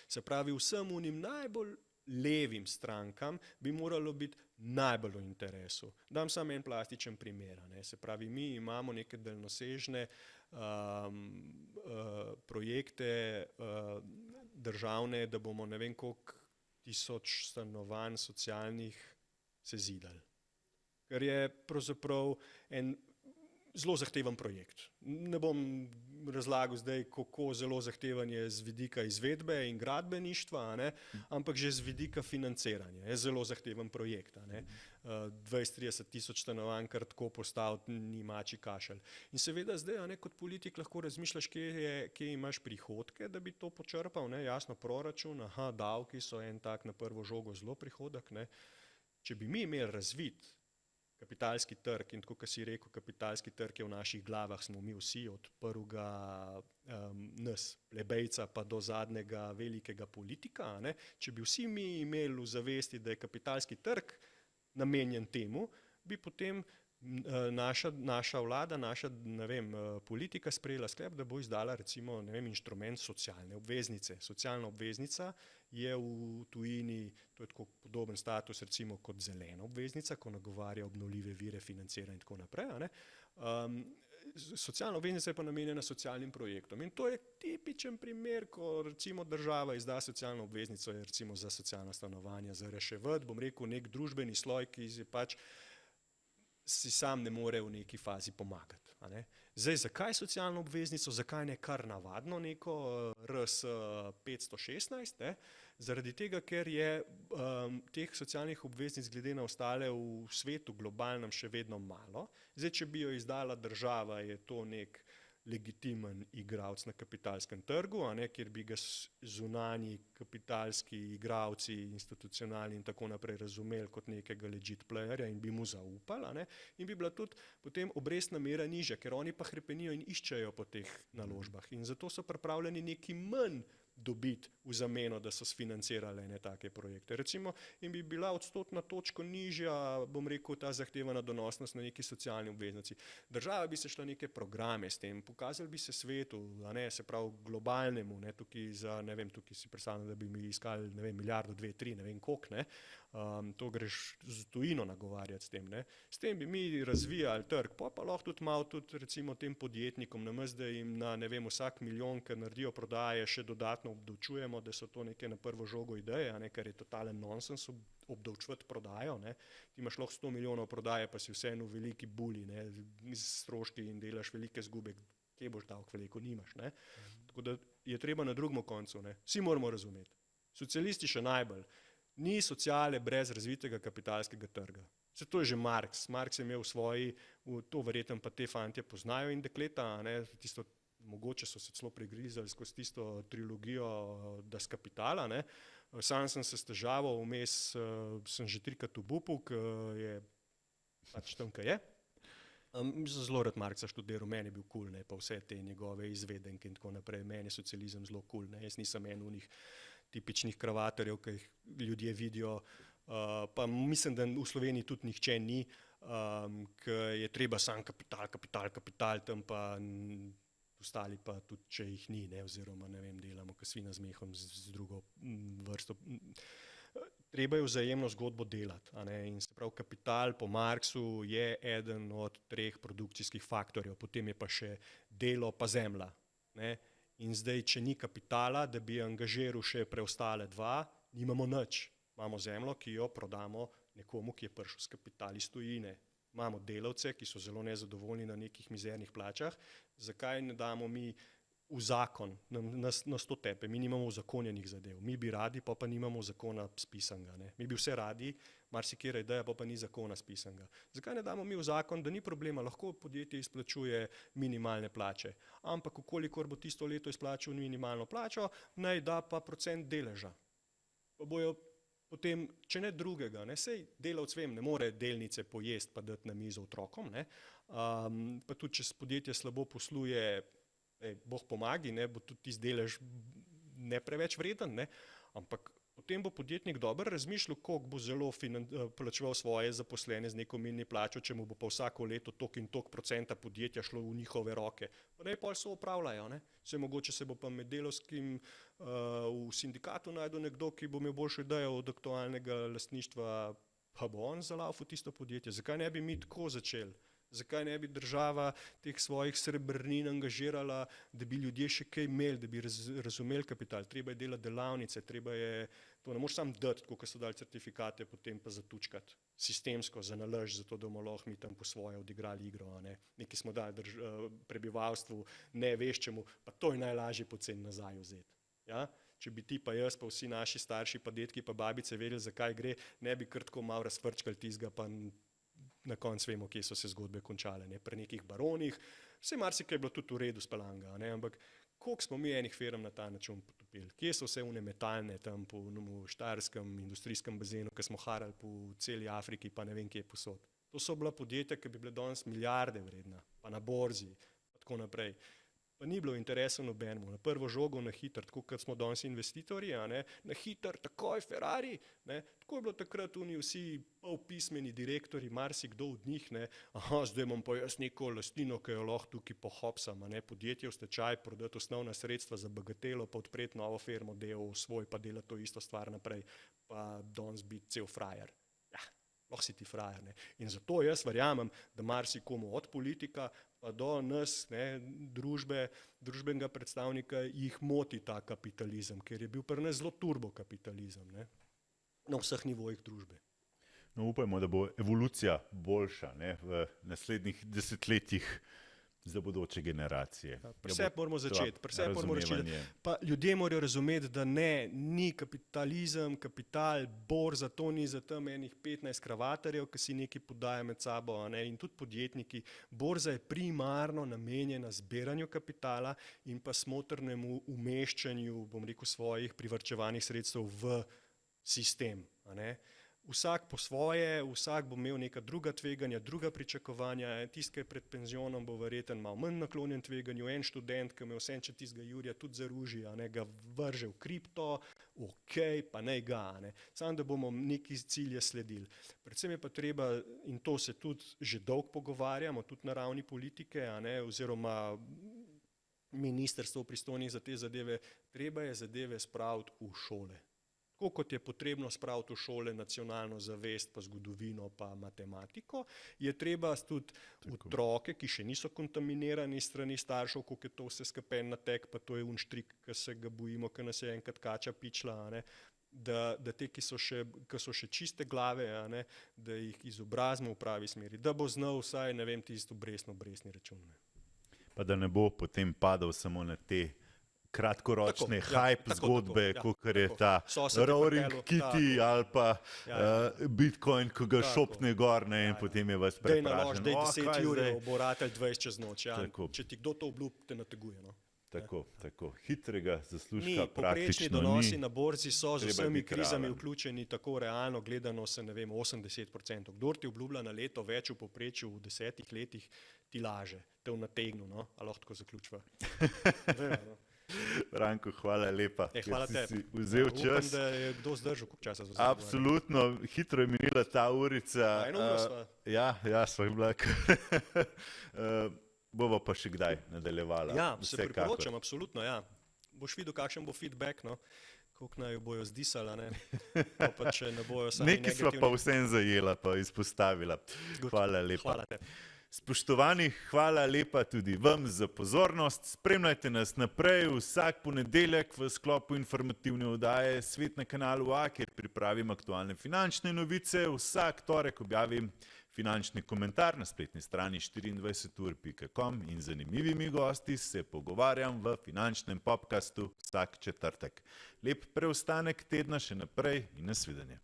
Se pravi, vsem unim najbolj levim strankam bi moralo biti najbolj v interesu. Dam samo en plastičen primer. Se pravi, mi imamo neke daljnosežne projekte državne, da bomo ne vem koliko 1000 stanovanj socialnih sezidali. Kar je pravzaprav en zelo zahteven projekt. Ne bom razlagal zdaj, kako zelo zahteven je z vidika izvedbe in gradbeništva, ampak že z vidika financiranja. Je zelo zahteven projekt. 20-30 tisoč stanovanj kar tako postaviti ni mači kašelj. In seveda zdaj kot politik lahko razmišljaš, kje imaš prihodke, da bi to počrpal. Jasno, proračun, davki so en tak na prvo žogo zelo prihodek. Če bi mi imeli razvit kapitalski trg in tako, kot si rekel, kapitalski trg je v naših glavah, smo mi vsi od prvega nas, plebejca, pa do zadnjega velikega politika. Če bi vsi mi imeli v zavesti, da je kapitalski trg namenjen temu, bi potem naša vlada, naša politika sprejela sklep, da bo izdala recimo inštrument socialne obveznice. Socialna obveznica je v tujini, to je tako podoben status recimo kot zelena obveznica, ko nagovarja obnovljive vire financiranja in tako naprej. Socialna obveznica je pa namenjena socialnim projektom. In to je tipičen primer, ko recimo država izda socialno obveznico, je recimo za socialna stanovanja, za reševati, bom rekel, nek družbeni sloj, ki je pač si sam ne more v neki fazi pomagati. Zdaj, zakaj socialno obveznico, zakaj ne kar navadno neko RS 516? Zaradi tega, ker je teh socialnih obveznic glede na ostale v svetu globalnem še vedno malo. Zdaj, če bi jo izdala država, je to nek legitimen igralec na kapitalskem trgu, kjer bi ga zunanji kapitalski igralci, institucionalni in tako naprej razumeli kot nekega legit playerja in bi mu zaupali. In bi bila tudi potem obrestna mera nižja, ker oni pa hrepenijo in iščejo po teh naložbah. In zato so pripravljeni neki manj dobiti v zameno, da so sfinancirali ene take projekte. Recimo, in bi bila odstotna točka nižja, bom rekel, ta zahtevana donosnost na neki socialni obveznici. Država bi se šla neke programe s tem, pokazali bi se svetu, a ne, se pravi globalnemu, ne, tukaj si predstavljam, da bi mi iskali, ne vem, milijardo, 2, 3, ne vem koliko, ne. To greš z tujino nagovarjati s tem. Ne. S tem bi mi razvijali trg, pa lahko tudi malo tudi recimo tem podjetnikom, namesto da jim na, ne vem, vsak milijon, ki naredijo prodaje, še dodatno obdavčujemo, da so to neke na prvo žogo ideje, a ne, kar je totalen nonsens obdavčevati prodajo. Ne. Ti imaš lahko 100 milijonov prodaje, pa si vseeno v veliki buli, ne, z stroški in delaš velike zgube, kje boš davek veliko nimaš. Ne. Tako da je treba na drugem koncu. Ne. Vsi moramo razumeti. Socialisti še najbolj. Ni sociale brez razvitega kapitalskega trga. Se to je že Marx. Marx je imel svoji, to verjetno pa te fantje poznajo in dekleta, ne, tisto, mogoče so se celo pregrizali skozi tisto trilogijo Das Kapitala. Ne. Sam sem se s težavo, vmes sem že 3krat obupal, ki je pač tam, kaj je. Zelo rad Marxa študiral, meni je bil kul, ne, pa vse te njegove izvedenke in tako naprej. Meni je socializem zelo kul, ne. Jaz nisem en unih tipičnih kravatarjev, ki jih ljudje vidijo, pa mislim, da v Sloveniji tudi nihče ni, ki je treba sam kapital, tam pa ostali pa tudi, če jih ni, ne, oziroma ne vem, delamo, ko svina z mehom z drugo vrsto. Treba je vzajemno zgodbo delati, a ne, in se pravi kapital po Marxu je eden od 3 produkcijskih faktorjev, potem je pa še delo pa zemlja, ne. In zdaj, če ni kapitala, da bi angažiral še preostale 2, nimamo nič. Imamo zemljo, ki jo prodamo nekomu, ki je prišel s kapitali iz tujine. Imamo delavce, ki so zelo nezadovoljni na nekih mizernih plačah. Zakaj ne damo mi v zakon, nas to tepe, mi nimamo uzakonjenih zadev. Mi bi radi, pa nimamo zakona spisanega. Ne. Mi bi vse radi, marsikera ideja, pa ni zakona spisanega. Zakaj ne damo mi v zakon, da ni problema, lahko podjetje izplačuje minimalne plače, ampak kolikor bo tisto leto izplačal minimalno plačo, naj da pa procent deleža. Pa bojo potem, če ne drugega, ne, sej delavc vem, ne more delnice pojesti pa dati na mizo otrokom, ne, pa tudi, če podjetje slabo posluje, Bog pomagi, ne, bo tudi tisti delež ne preveč vreden, ne, ampak potem bo podjetnik dobro razmišljal, koliko bo zelo plačeval svoje zaposlene z neko mini plačo, če mu bo pa vsako leto toliko in toliko procenta podjetja šlo v njihove roke. Pa naj pol se upravljajo, ne. Saj mogoče se bo pa med delavskim v sindikatu najdel nekdo, ki bo imel boljšo idejo od aktualnega lastništva, pa bo on zalaufal tisto podjetje. Zakaj ne bi mi tako začeli? Zakaj ne bi država teh svojih srebrnin angažirala, da bi ljudje še kaj imeli, da bi razumeli kapital. Treba je delati delavnice, treba je, to ne moreš sam dati, tako kot so dali certifikate, potem pa zatučkati sistemsko, za nalaž, zato da bomo lahko mi tam po svoje odigrali igro. A ne. Nekaj smo dali prebivalstvu, ne veščemu, pa to je najlažje poceni nazaj vzeti. Ja? Če bi ti pa jaz, pa vsi naši starši, pa detki, pa babice vedeli, zakaj gre, ne bi kar tako malo razprčkali tizga, pa na koncu vemo, kje so se zgodbe končale, ne, pri nekih baronih, vse marsikaj je bilo tudi v redu spelanga, ne, ampak koliko smo mi enih firm na ta način potopili, kje so vse une metalne tam po štajerskem industrijskem bazenu, ki smo harali po celi Afriki, pa ne vem kje posod. To so bila podjetja, ki bi bile danes milijarde vredna, pa na borzi, pa tako naprej. Pa ni bilo interesa nobenemu, na prvo žogo, na hiter, tako kot smo danes investitorji, a ne, na hiter, takoj Ferrari, ne, tako je bilo takrat oni vsi polpismeni direktori, marsikdo od njih, ne, zdaj imam pa jaz neko lastnino, ki jo lahko tukaj pohopsam, a ne, podjetje v stečaj, prodati osnovna sredstva za bagatelo, pa odpreti novo firmo, del svoj, pa delati to isto stvar naprej, pa danes biti cel frajer. Ja, lahko si ti frajer, ne, in zato jaz verjamem, da marsikomu od politika pa do nas, ne, družbenega predstavnika, jih moti ta kapitalizem, ker je bil pri nas zelo turbokapitalizem, ne, na vseh nivojih družbe. No, upajmo, da bo evolucija boljša, ne, v naslednjih desetletjih za bodoče generacije. Vse moramo začeti, pa ljudje morajo razumeti, da ni kapitalizem, kapital, borza, to ni za tam enih 15 kravatarjev, ki si nekaj podajo med sabo, a ne, in tudi podjetniki. Borza je primarno namenjena zbiranju kapitala in pa smotrnemu umeščanju, bom rekel, svojih privarčevanih sredstev v sistem, a ne. vsak po svoje, vsak bo imel neka druga tveganja, druga pričakovanja. Tisti, ki je pred penzionom, bo verjetno malo manj naklonjen tveganju. En študent, ki ima vse če tistega Jurija tudi zaruži, ga vrže v kripto, ok, pa naj ga. Samo da bomo neki cilje sledili. Predvsem je pa treba, in to se tudi že dolgo pogovarjamo, tudi na ravni politike, oziroma ministrstvo pristojnih za te zadeve, treba je zadeve spraviti v šole. Tako kot je potrebno spraviti v šole nacionalno zavest, pa zgodovino, pa matematiko, je treba tudi otroke, ki še niso kontaminirani strani staršev, koliko je to vse skapen natek, pa to je unštrik, ki se ga bojimo, ki nas je enkrat kača pičla, da te, ki so še čiste glave, da jih izobrazimo v pravi smeri, da bo znal vsaj, ne vem, tisto obrestni račun. Pa da ne bo potem padal samo na te kratkoročne hype zgodbe, kot je ta Roaring Kitty ali pa Bitcoin, ko ga šopne gor in potem je vas prepražen. Dej 10 jurjev, bo ratelj 20 čez noč. Če ti kdo to obljub, te nateguje. Tako. Hitrega zaslužka praktično ni. Povprečni donosi na borzi so z vsemi krizami vključeni tako realno gledano se, 80%. Kdor ti obljublja na leto več v povprečju v 10 letih, ti laže. Te v nategnu, a lahko tako zaključiva. Branko, hvala lepa. Hvala tebi. Vzel čas. Upam, da je kdo zdržal, koliko časa. Absolutno, hitro je minila ta urica. Ja, sva bila. Bova pa še kdaj nadaljevala. Ja, se priporočam, absolutno, ja. Boš videl, kakšen bo feedback, koliko naj jo bojo zdisala, pa če ne bojo sami negativni. Nekaj sva pa vsem zajela, pa izpostavila. Hvala lepa. Hvala tebi. Spoštovani, hvala lepa tudi vam za pozornost. Spremljajte nas naprej vsak ponedeljek v sklopu informativne oddaje Svet na kanalu A, kjer pripravim aktualne finančne novice. Vsak torek objavim finančni komentar na spletni strani 24ur.com in z zanimivimi gosti se pogovarjam v finančnem podcastu vsak četrtek. Lep preostanek tedna še naprej in nasvidenje.